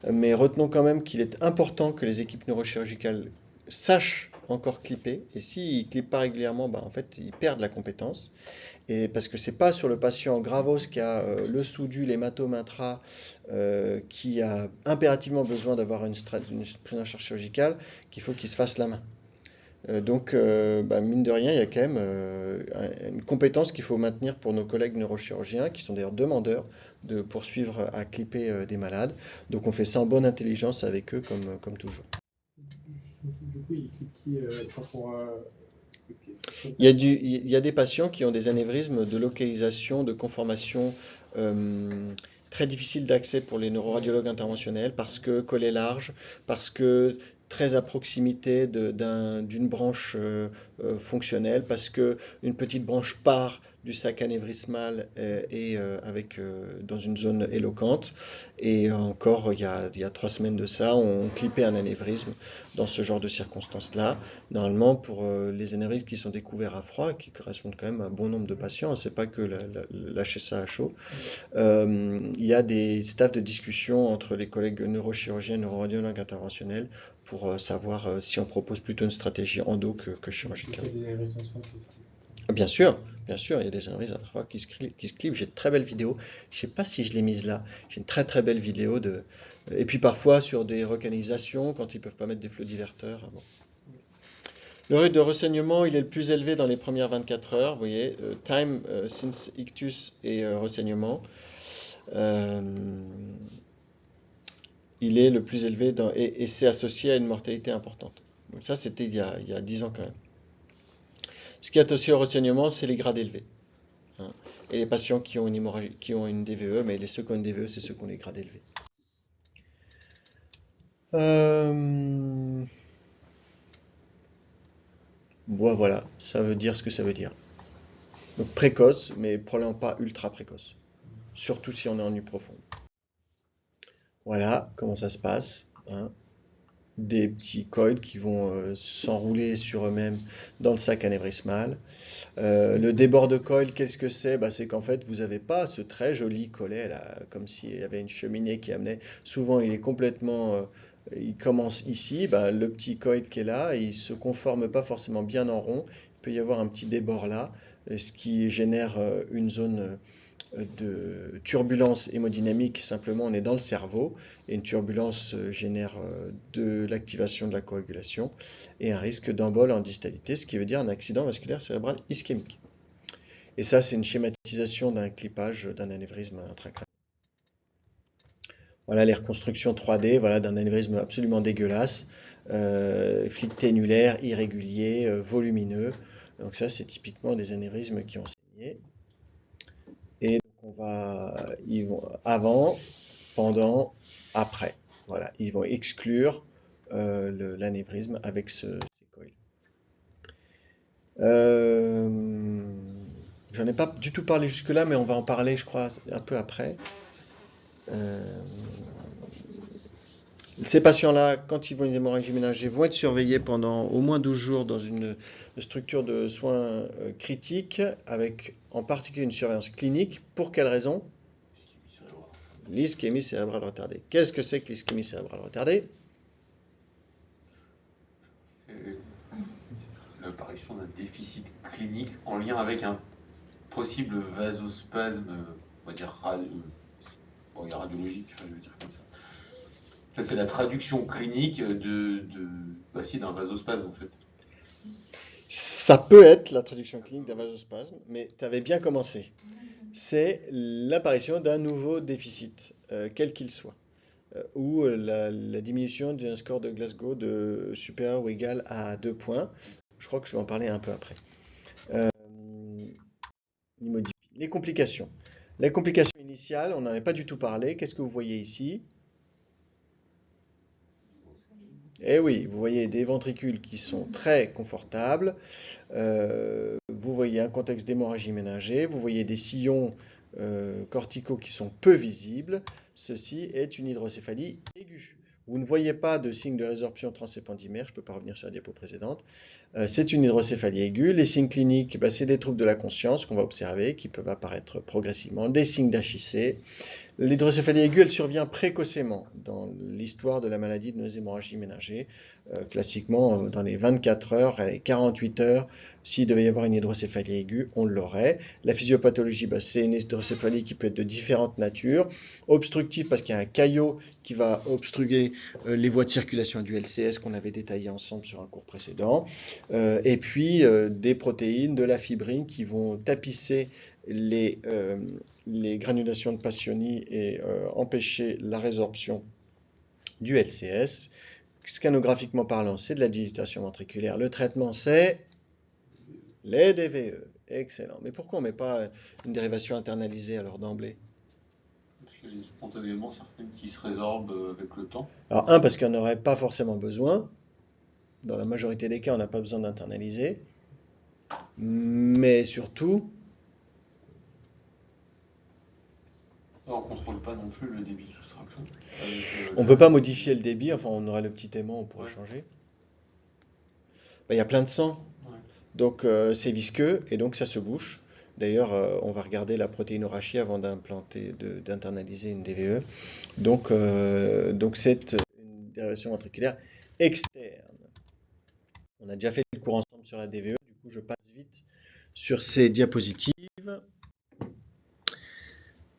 Mais retenons quand même qu'il est important que les équipes neurochirurgicales sachent encore clipper, et s'ils ne clippent pas régulièrement, en fait ils perdent la compétence. Et parce que c'est pas sur le patient gravos qui a le sous-du, l'hématome intra, qui a impérativement besoin d'avoir une prise en charge chirurgicale, qu'il faut qu'il se fasse la main. Donc, mine de rien, il y a quand même une compétence qu'il faut maintenir pour nos collègues neurochirurgiens, qui sont d'ailleurs demandeurs de poursuivre à clipper des malades. Donc, on fait ça en bonne intelligence avec eux, comme toujours. Du coup, il clique qui Il y a des patients qui ont des anévrismes de localisation, de conformation très difficiles d'accès pour les neuroradiologues interventionnels parce que collet large, parce que très à proximité d'une branche fonctionnelle, parce que une petite branche part du sac anévrismal et dans une zone éloquente. Et encore, il y a 3 semaines de ça, on clippait un anévrisme dans ce genre de circonstances-là. Normalement, pour les anévrismes qui sont découverts à froid, qui correspondent quand même à un bon nombre de patients, c'est pas que lâcher ça à chaud, il y a des staffs de discussion entre les collègues neurochirurgiens et neuroradiologues interventionnels pour savoir si on propose plutôt une stratégie endo que chirurgicale. Il y a des anévrismes qui se Bien sûr, il y a des anévrismes qui se clippent. J'ai de très belles vidéos. Je sais pas si je l'ai mise là. J'ai une très très belle vidéo de. Et puis parfois sur des recanalisations quand ils peuvent pas mettre des flux diverteurs. Bon. Le rythme de ressaignement, il est le plus élevé dans les premières 24 heures. Vous voyez, time since ictus et ressaignement. Il est le plus élevé et c'est associé à une mortalité importante. Donc ça, c'était il y a 10 ans quand même. Ce qui est associé au ressaignement, c'est les grades élevés. Hein. Et les patients qui ont une hémorragie, qui ont une DVE, mais ceux qui ont une DVE, c'est ceux qui ont les grades élevés. Bon, voilà, ça veut dire ce que ça veut dire. Donc précoce, mais probablement pas ultra précoce. Surtout si on est en nuit profonde. Voilà comment ça se passe. Hein. Des petits coils qui vont s'enrouler sur eux-mêmes dans le sac anévrismal. Le débord de coil, qu'est-ce que c'est? C'est qu'en fait, vous n'avez pas ce très joli collet, là, comme s'il y avait une cheminée qui amenait. Souvent, il est complètement. Il commence ici, le petit coil qui est là, il ne se conforme pas forcément bien en rond. peut y avoir un petit débord là, ce qui génère une zone de turbulence hémodynamique. Simplement, on est dans le cerveau, et une turbulence génère de l'activation de la coagulation et un risque d'embole en distalité, ce qui veut dire un accident vasculaire cérébral ischémique. Et ça, c'est une schématisation d'un clipage d'un anévrisme intracrânien. Voilà les reconstructions 3D, voilà, d'un anévrisme absolument dégueulasse, flicténulaire, irrégulier, volumineux. Donc ça, c'est typiquement des anévrismes qui ont saigné. Et donc ils vont avant, pendant, après. Voilà, ils vont exclure l'anévrisme avec ces coils. J'en ai pas du tout parlé jusque-là, mais on va en parler, je crois, un peu après. Ces patients-là, quand ils vont une hémorragie ménagée, vont être surveillés pendant au moins 12 jours dans une structure de soins critiques, avec en particulier une surveillance clinique. Pour quelle raison? L'ischémie cérébrale retardée. Qu'est-ce que c'est que l'ischémie cérébrale retardée? L'apparition d'un déficit clinique en lien avec un possible vasospasme, on va dire radiologique, je veux dire comme ça. Ça, c'est la traduction clinique d'un vasospasme en fait. Ça peut être la traduction clinique d'un vasospasme, mais tu avais bien commencé. C'est l'apparition d'un nouveau déficit, quel qu'il soit, ou la diminution d'un score de Glasgow de supérieur ou égal à 2 points. Je crois que je vais en parler un peu après. Les complications. Les complications initiales, on n'en a pas du tout parlé. Qu'est-ce que vous voyez ici? Eh oui, vous voyez des ventricules qui sont très confortables. Vous voyez un contexte d'hémorragie ménagée. Vous voyez des sillons corticaux qui sont peu visibles. Ceci est une hydrocéphalie aiguë. Vous ne voyez pas de signe de résorption transépendymère, je ne peux pas revenir sur la diapo précédente. C'est une hydrocéphalie aiguë. Les signes cliniques, c'est des troubles de la conscience qu'on va observer, qui peuvent apparaître progressivement, des signes d'HIC. L'hydrocéphalie aiguë, elle survient précocement dans l'histoire de la maladie de nos hémorragies ménagées. Classiquement, dans les 24 heures et 48 heures, s'il devait y avoir une hydrocéphalie aiguë, on l'aurait. La physiopathologie, c'est une hydrocéphalie qui peut être de différentes natures. Obstructive, parce qu'il y a un caillot qui va obstruer les voies de circulation du LCS qu'on avait détaillé ensemble sur un cours précédent. Et puis, des protéines, de la fibrine qui vont tapisser les granulations de Passioni et empêcher la résorption du LCS. Scanographiquement parlant, c'est de la dilatation ventriculaire. Le traitement, c'est les DVE. Excellent. Mais pourquoi on ne met pas une dérivation internalisée alors d'emblée? Parce qu'il y a spontanément certaines qui se résorbent avec le temps. Alors, parce qu'on n'aurait pas forcément besoin. Dans la majorité des cas, on n'a pas besoin d'internaliser. Mais surtout, on ne contrôle pas non plus le débit de soustraction. On ne peut pas modifier le débit, enfin on aurait le petit aimant, on pourrait changer. Il y a plein de sang, donc c'est visqueux et donc ça se bouche. D'ailleurs, on va regarder la protéinorachie avant d'internaliser une DVE. Donc c'est une dérivation ventriculaire externe. On a déjà fait le cours ensemble sur la DVE, du coup je passe vite sur ces diapositives.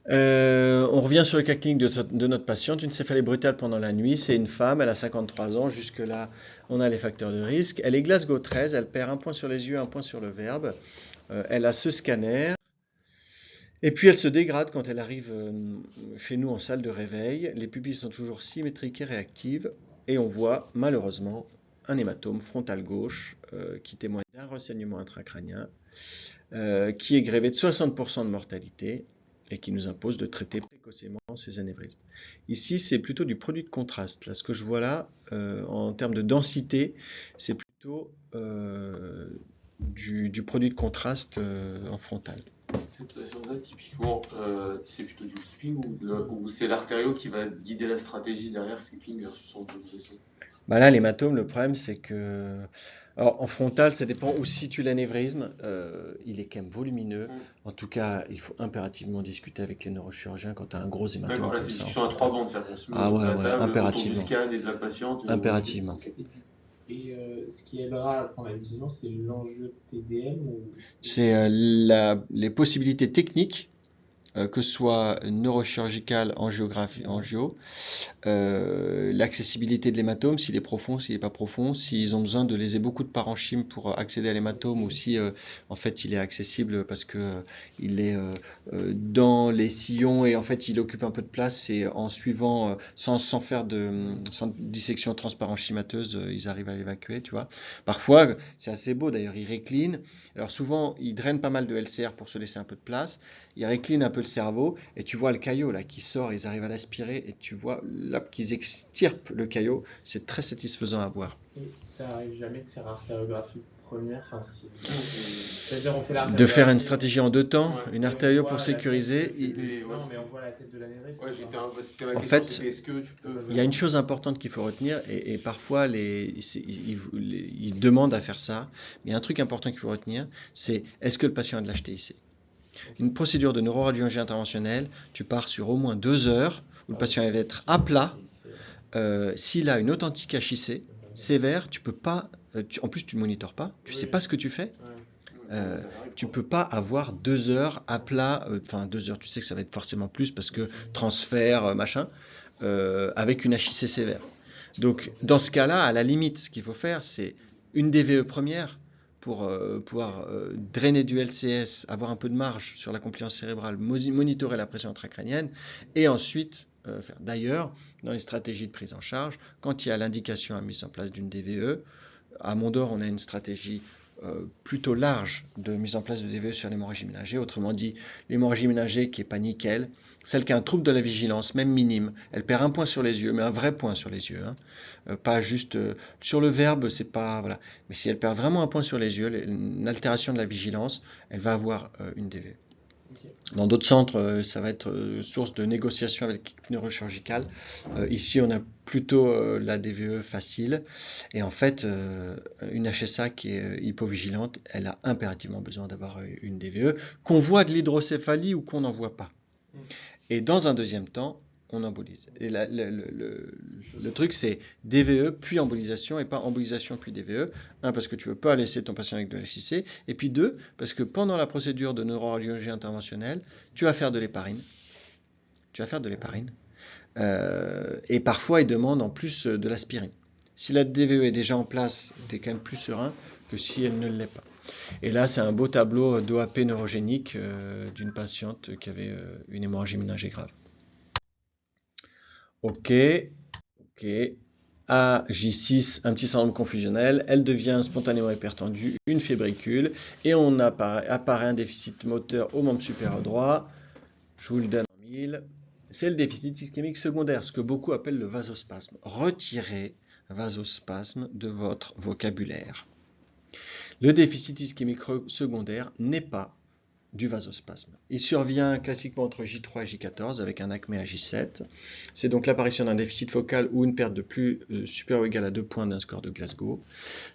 On revient sur le cas clinique de notre patiente, une céphalée brutale pendant la nuit. C'est une femme, elle a 53 ans, jusque-là on a les facteurs de risque. Elle est Glasgow 13, elle perd un point sur les yeux, un point sur le verbe. Elle a ce scanner. Et puis elle se dégrade quand elle arrive chez nous en salle de réveil. Les pupilles sont toujours symétriques et réactives. Et on voit malheureusement un hématome frontal gauche qui témoigne d'un renseignement intracrânien qui est grévé de 60% de mortalité et qui nous impose de traiter précocement ces anévrismes. Ici, c'est plutôt du produit de contraste. Là, ce que je vois là, en termes de densité, c'est plutôt du produit de contraste en frontal. Cette patiente-là, typiquement, c'est plutôt du clipping ou c'est l'artério qui va guider la stratégie derrière clipping versus son position? Là, l'hématome, le problème, c'est que... Alors, en frontal, ça dépend où se situe l'anévrisme. Il est quand même volumineux. En tout cas, il faut impérativement discuter avec les neurochirurgiens quand tu as un gros hématome comme ça. C'est sur un 3 bandes, ça. Ah ouais, impérativement. Autour du scan et de la patiente. Impérativement. Et ce qui aidera à prendre la décision, c'est l'enjeu TDM ou... C'est les possibilités techniques, que ce soit neurochirurgical, angiographie, angio, l'accessibilité de l'hématome, s'il est profond, s'il n'est pas profond, s'ils ont besoin de léser beaucoup de parenchyme pour accéder à l'hématome, ou si en fait il est accessible parce que il est dans les sillons et en fait il occupe un peu de place, et en suivant sans faire sans dissection transparenchymateuse, ils arrivent à l'évacuer, tu vois. Parfois c'est assez beau d'ailleurs, ils réclinent. Alors souvent ils drainent pas mal de LCR pour se laisser un peu de place, ils réclinent un peu le cerveau et tu vois le caillot là qui sort, ils arrivent à l'aspirer et tu vois là qu'ils extirpent le caillot, c'est très satisfaisant à voir. Et ça arrive jamais de faire artériographie première, enfin, c'est-à-dire on fait De faire une l'artériographie, stratégie en deux temps, Ouais. une et on artério voit pour la sécuriser. tête, non, mais on voit la tête de l'anévrisme. Ouais, c'était ma En question, fait, c'était est-ce que tu peux il y a une chose importante qu'il faut retenir, et parfois ils demandent à faire ça, mais il y a un truc important qu'il faut retenir, c'est est-ce que le patient a de l'HTIC. Une procédure de neuroradiologie interventionnelle, tu pars sur au moins 2 heures, où le patient va être à plat. S'il a une authentique HIC sévère, tu peux pas, en plus tu ne monitores pas, tu sais pas ce que tu fais. Tu peux pas avoir 2 heures à plat, enfin 2 heures, tu sais que ça va être forcément plus parce que transfert, machin, avec une HIC sévère. Donc dans ce cas-là, à la limite, ce qu'il faut faire, c'est une DVE première pour pouvoir drainer du LCS, avoir un peu de marge sur la compliance cérébrale, monitorer la pression intracrânienne, et ensuite faire. D'ailleurs, dans les stratégies de prise en charge, quand il y a l'indication à mise en place d'une DVE, à Mondor, on a une stratégie plutôt large de mise en place de DVE sur l'hémorragie ménagée. Autrement dit, l'hémorragie ménagée qui n'est pas nickel, celle qui a un trouble de la vigilance, même minime, elle perd un point sur les yeux, mais un vrai point sur les yeux. Pas juste sur le verbe, c'est pas. Voilà. Mais si elle perd vraiment un point sur les yeux, une altération de la vigilance, elle va avoir une DVE. Dans d'autres centres, ça va être source de négociation avec l'équipe neurochirurgicale. Ici, on a plutôt la DVE facile. Et en fait, une HSA qui est hypovigilante, elle a impérativement besoin d'avoir une DVE, qu'on voit de l'hydrocéphalie ou qu'on n'en voit pas. Et dans un deuxième temps, on embolise. Et le truc, c'est DVE puis embolisation, et pas embolisation puis DVE. Un, parce que tu ne veux pas laisser ton patient avec de l'HIC. Et puis deux, parce que pendant la procédure de neuroradiologie interventionnelle, tu vas faire de l'héparine. Et parfois, ils demandent en plus de l'aspirine. Si la DVE est déjà en place, tu es quand même plus serein que si elle ne l'est pas. Et là, c'est un beau tableau d'OAP neurogénique d'une patiente qui avait une hémorragie ménagée grave. Ok. AJ6, un petit syndrome confusionnel, elle devient spontanément hypertendue, une fébricule, et on apparaît un déficit moteur au membre supérieur droit. Je vous le donne en 1000. C'est le déficit ischémique secondaire, ce que beaucoup appellent le vasospasme. Retirez vasospasme de votre vocabulaire. Le déficit ischémique secondaire n'est pas du vasospasme. Il survient classiquement entre J3 et J14 avec un acmé à J7. C'est donc l'apparition d'un déficit focal ou une perte de plus supérieure ou égale à 2 points d'un score de Glasgow.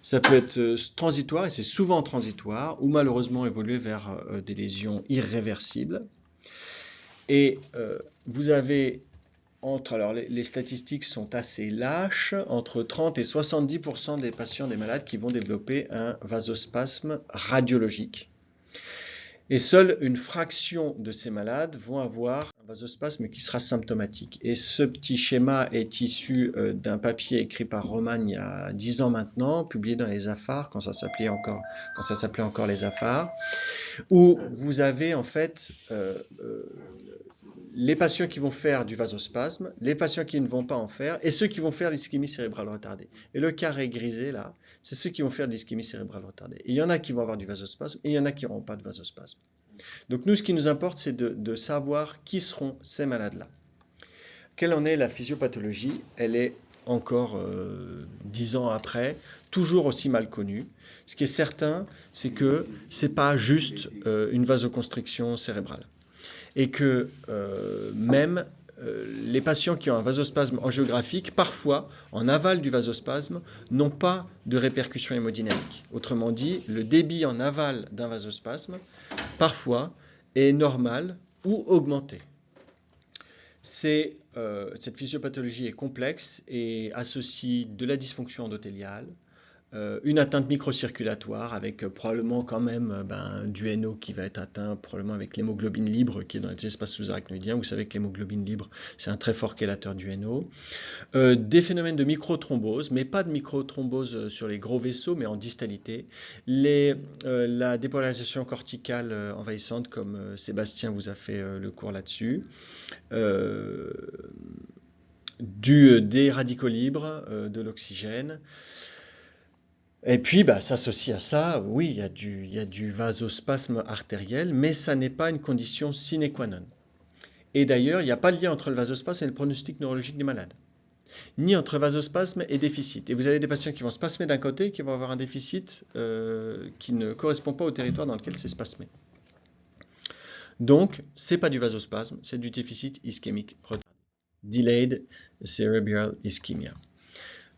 Ça peut être transitoire, et c'est souvent transitoire, ou malheureusement évoluer vers des lésions irréversibles. Et vous avez alors les statistiques sont assez lâches, entre 30 et 70% des patients, des malades qui vont développer un vasospasme radiologique. Et seule une fraction de ces malades vont avoir un vasospasme qui sera symptomatique. Et ce petit schéma est issu d'un papier écrit par Roman il y a 10 ans maintenant, publié dans les AFAR, quand ça s'appelait encore les AFAR, où vous avez en fait les patients qui vont faire du vasospasme, les patients qui ne vont pas en faire, et ceux qui vont faire l'ischémie cérébrale retardée. Et le carré grisé là, c'est ceux qui vont faire de l'ischémie cérébrale retardée. Et il y en a qui vont avoir du vasospasme, et il y en a qui n'auront pas de vasospasme. Donc nous, ce qui nous importe, c'est de savoir qui seront ces malades-là. Quelle en est la physiopathologie? Elle est encore 10 ans après, toujours aussi mal connue. Ce qui est certain, c'est que ce n'est pas juste une vasoconstriction cérébrale. Et que même les patients qui ont un vasospasme angiographique, parfois, en aval du vasospasme, n'ont pas de répercussion hémodynamique. Autrement dit, le débit en aval d'un vasospasme, parfois, est normal ou augmenté. Cette physiopathologie est complexe et associe de la dysfonction endothéliale, Une atteinte microcirculatoire avec probablement quand même du NO qui va être atteint, probablement avec l'hémoglobine libre qui est dans les espaces sous-arachnoïdiens. Vous savez que l'hémoglobine libre, c'est un très fort chélateur du NO. Des phénomènes de microthrombose, mais pas de microthrombose sur les gros vaisseaux, mais en distalité. La dépolarisation corticale envahissante, comme Sébastien vous a fait le cours là-dessus. Des radicaux libres, de l'oxygène. Et puis, s'associe à ça, oui, il y a du vasospasme artériel, mais ça n'est pas une condition sine qua non. Et d'ailleurs, il n'y a pas de lien entre le vasospasme et le pronostic neurologique des malades, ni entre vasospasme et déficit. Et vous avez des patients qui vont spasmer d'un côté et qui vont avoir un déficit qui ne correspond pas au territoire dans lequel c'est spasmé. Donc, c'est pas du vasospasme, c'est du déficit ischémique retardé. Delayed cerebral ischemia.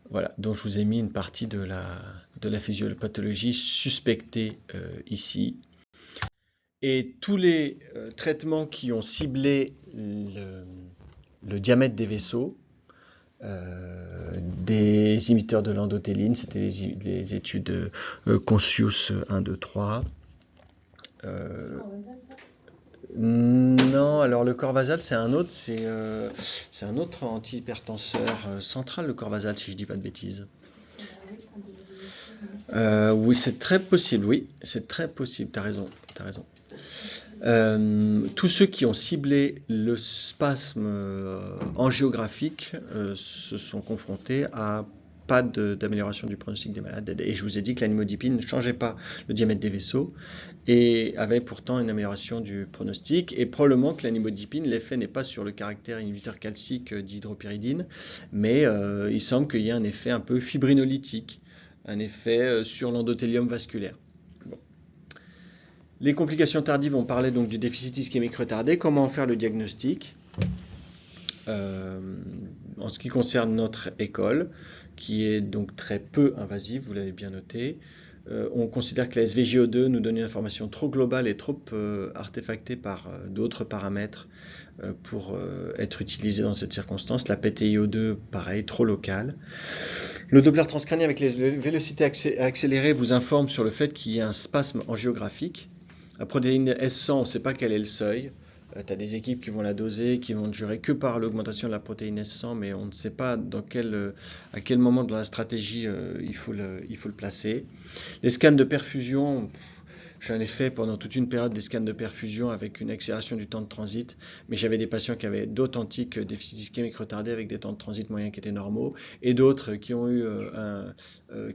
Voilà, donc je vous ai mis une partie de la physiopathologie suspectée ici. Et tous les traitements qui ont ciblé le diamètre des vaisseaux, des imiteurs de l'endothéline, c'était les études Consius 1, 2, 3. Non, alors le Corvasal c'est un autre, c'est un autre antihypertenseur central, le Corvasal, si je dis pas de bêtises. Oui, c'est très possible, oui, c'est très possible, t'as raison. Tous ceux qui ont ciblé le spasme angiographique se sont confrontés à pas d'amélioration du pronostic des malades. Et je vous ai dit que l'animodipine ne changeait pas le diamètre des vaisseaux et avait pourtant une amélioration du pronostic. Et probablement que l'animodipine, l'effet n'est pas sur le caractère inhibiteur calcique d'hydropyridine, mais il semble qu'il y ait un effet un peu fibrinolytique, un effet sur l'endothélium vasculaire. Bon. Les complications tardives, on parlait donc du déficit ischémique retardé. Comment en faire le diagnostic ? En ce qui concerne notre école, qui est donc très peu invasive, vous l'avez bien noté, on considère que la SVGO2 nous donne une information trop globale et trop artefactée par d'autres paramètres pour être utilisée dans cette circonstance. La PTiO2, pareil, trop locale. Le Doppler transcrânien avec les vélocités accélérées vous informe sur le fait qu'il y a un spasme angiographique. La protéine S100, on ne sait pas quel est le seuil. Tu as des équipes qui vont la doser, qui vont ne jurer que par l'augmentation de la protéine S100, mais on ne sait pas à quel moment de la stratégie il faut le placer. Les scans de perfusion, j'en ai fait pendant toute une période des scans de perfusion avec une accélération du temps de transit, mais j'avais des patients qui avaient d'authentiques déficits ischémiques retardés avec des temps de transit moyens qui étaient normaux, et d'autres qui ont eu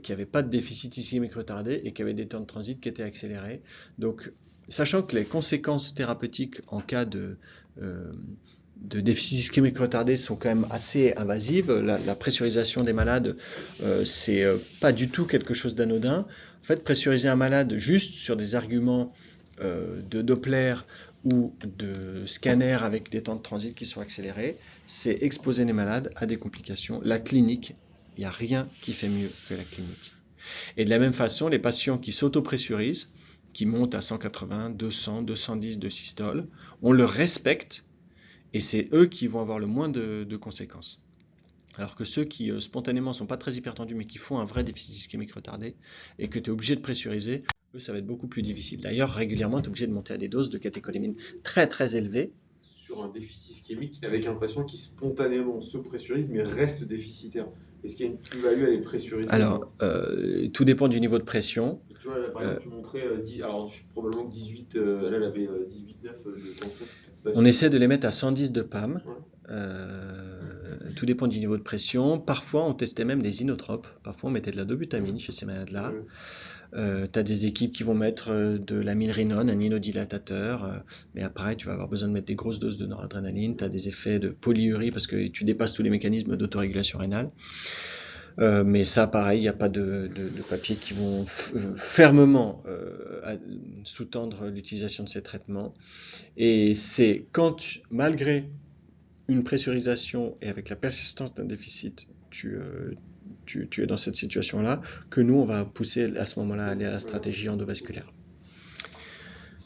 qui n'avaient pas de déficit ischémique retardé et qui avaient des temps de transit qui étaient accélérés. Donc, sachant que les conséquences thérapeutiques en cas de déficit ischémique retardé sont quand même assez invasives, la pressurisation des malades, c'est pas du tout quelque chose d'anodin. En fait, pressuriser un malade juste sur des arguments de Doppler ou de scanner avec des temps de transit qui sont accélérés, c'est exposer les malades à des complications. La clinique, il n'y a rien qui fait mieux que la clinique. Et de la même façon, les patients qui s'autopressurisent, qui montent à 180, 200, 210 de systole, on le respecte et c'est eux qui vont avoir le moins de conséquences. Alors que ceux qui spontanément ne sont pas très hypertendus mais qui font un vrai déficit ischémique retardé et que tu es obligé de pressuriser, eux ça va être beaucoup plus difficile. D'ailleurs, régulièrement tu es obligé de monter à des doses de catécholamine très très élevées. Sur un déficit ischémique avec un patient qui spontanément se pressurise mais reste déficitaire. Est-ce qu'il y a une plus-value à les pressuriser? Alors, tout dépend du niveau de pression. Tu vois, là, par exemple, tu montrais alors probablement que 18, là, elle avait 18,9 de tension. On essaie de les mettre à 110 de PAM. Ouais. Tout dépend du niveau de pression. Parfois, on testait même des inotropes. Parfois, on mettait de la dobutamine chez ces malades-là. Ouais. Tu as des équipes qui vont mettre de l'amylrinone, un inodilatateur, mais après tu vas avoir besoin de mettre des grosses doses de noradrénaline, tu as des effets de polyurie parce que tu dépasses tous les mécanismes d'autorégulation rénale. Mais ça, pareil, il n'y a pas de papiers qui vont fermement sous-tendre l'utilisation de ces traitements. Et c'est quand, malgré une pressurisation et avec la persistance d'un déficit, tu es dans cette situation-là, que nous, on va pousser à ce moment-là à aller à la stratégie endovasculaire.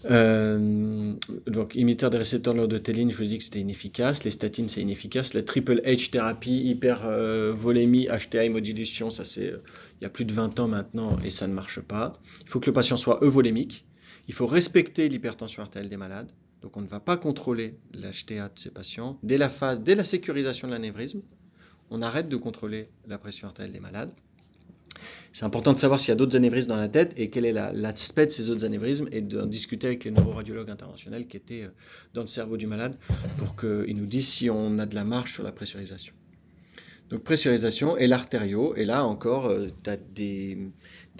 Donc, inhibiteur des récepteurs de l'endothéline, je vous ai dit que c'était inefficace. Les statines, c'est inefficace. La triple H thérapie, hypervolémie, HTA modulation, ça c'est il y a plus de 20 ans maintenant et ça ne marche pas. Il faut que le patient soit euvolémique. Il faut respecter l'hypertension artérielle des malades. Donc, on ne va pas contrôler l'HTA de ces patients. Dès la sécurisation de l'anévrisme, on arrête de contrôler la pression artérielle des malades. C'est important de savoir s'il y a d'autres anévrismes dans la tête et quel est l'aspect de ces autres anévrismes et d'en discuter avec les neuroradiologues interventionnels qui étaient dans le cerveau du malade pour qu'ils nous disent si on a de la marge sur la pressurisation. Donc pressurisation et l'artério, et là encore, tu as des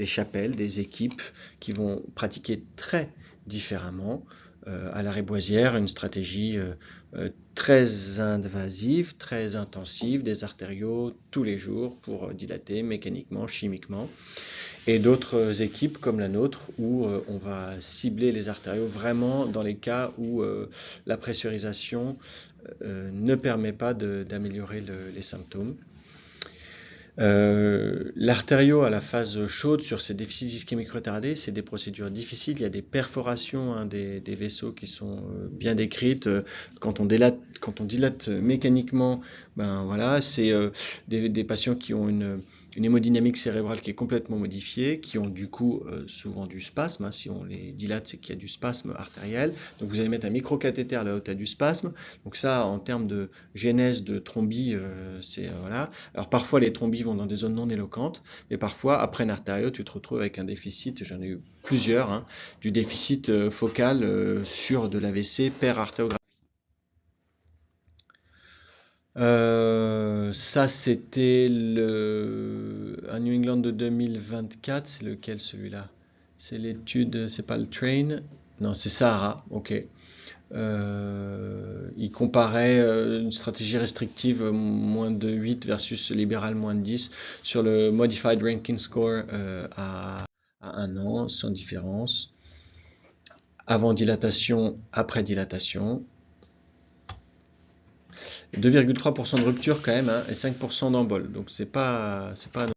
chapelles, des équipes qui vont pratiquer très différemment. À la Réboisière, une stratégie très invasive, très intensive, des artériaux tous les jours pour dilater mécaniquement, chimiquement. Et d'autres équipes comme la nôtre où on va cibler les artériaux vraiment dans les cas où la pressurisation ne permet pas d'améliorer les symptômes. L'artério à la phase chaude sur ces déficits ischémiques retardés, c'est des procédures difficiles. Il y a des perforations des vaisseaux qui sont bien décrites. Quand on dilate mécaniquement, ben voilà, c'est des patients qui ont une hémodynamique cérébrale qui est complètement modifiée, qui ont du coup souvent du spasme. Hein. Si on les dilate, c'est qu'il y a du spasme artériel. Donc vous allez mettre un microcathéter là où tu as du spasme. Donc ça, en termes de genèse de thrombie, c'est voilà. Alors parfois les thrombis vont dans des zones non éloquentes, mais parfois après un artério, tu te retrouves avec un déficit, j'en ai eu plusieurs, hein, du déficit focal sur de l'AVC per artériographie. Ça c'était un New England de 2024, c'est lequel celui-là? C'est l'étude, c'est pas le Train, non c'est Sahara, ok. Il comparait une stratégie restrictive moins de 8 versus libéral moins de 10 sur le Modified Rankin Score à 1 an, sans différence. Avant dilatation, après dilatation. 2,3% de rupture quand même, hein, et 5% d'embol. Donc c'est pas anodin.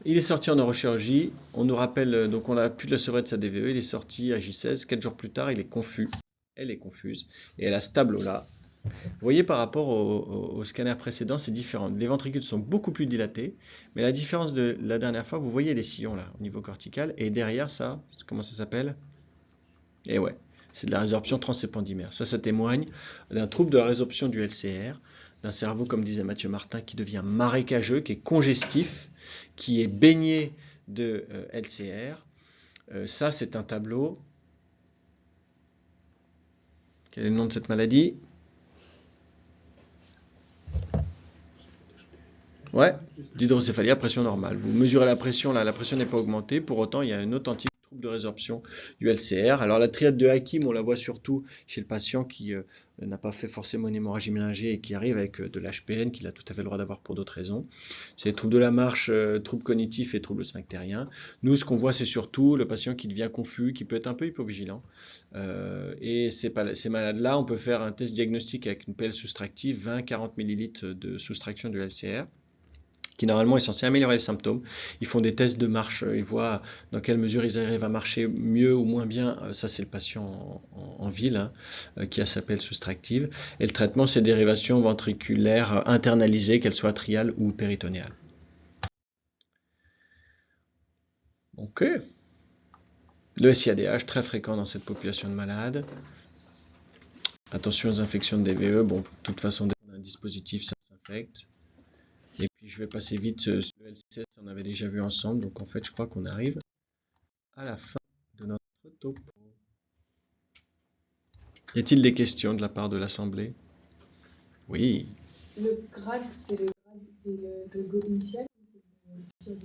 Il est sorti en neurochirurgie. On nous rappelle, donc on a plus de la sevrette de sa DVE. Il est sorti à J16. 4 jours plus tard, il est confus. Elle est confuse. Et elle a ce tableau-là. Vous voyez, par rapport au scanner précédent, c'est différent. Les ventricules sont beaucoup plus dilatés. Mais la différence de la dernière fois, vous voyez les sillons là, au niveau cortical. Et derrière ça, comment ça s'appelle? Et ouais, c'est de la résorption transépandimère. Ça témoigne d'un trouble de la résorption du LCR, d'un cerveau, comme disait Mathieu Martin, qui devient marécageux, qui est congestif, qui est baigné de LCR. Ça, c'est un tableau. Quel est le nom de cette maladie? Ouais, d'hydrocéphalie à pression normale. Vous mesurez la pression, là, la pression n'est pas augmentée. Pour autant, il y a un authentique trouble de résorption du LCR. Alors, la triade de Hakim, on la voit surtout chez le patient qui n'a pas fait forcément une hémorragie mélangée et qui arrive avec de l'HPN, qu'il a tout à fait le droit d'avoir pour d'autres raisons. C'est troubles de la marche, troubles cognitifs et troubles sphinctériens. Nous, ce qu'on voit, c'est surtout le patient qui devient confus, qui peut être un peu hypovigilant. Et ces malades-là, on peut faire un test diagnostique avec une PL soustractive, 20-40 ml de soustraction du LCR, qui normalement est censé améliorer les symptômes. Ils font des tests de marche, ils voient dans quelle mesure ils arrivent à marcher mieux ou moins bien. Ça, c'est le patient en ville, hein, qui a sa pelle soustractive. Et le traitement, c'est dérivation ventriculaire internalisée, qu'elle soit atriale ou péritonéale. Ok. Le SIADH, très fréquent dans cette population de malades. Attention aux infections de DVE. Bon, de toute façon, dès qu'on a un dispositif, ça s'infecte. Et puis je vais passer vite, le LCS on avait déjà vu ensemble, donc en fait je crois qu'on arrive à la fin de notre topo. Y a-t-il des questions de la part de l'Assemblée? Oui. Le grade, c'est le go initial ou c'est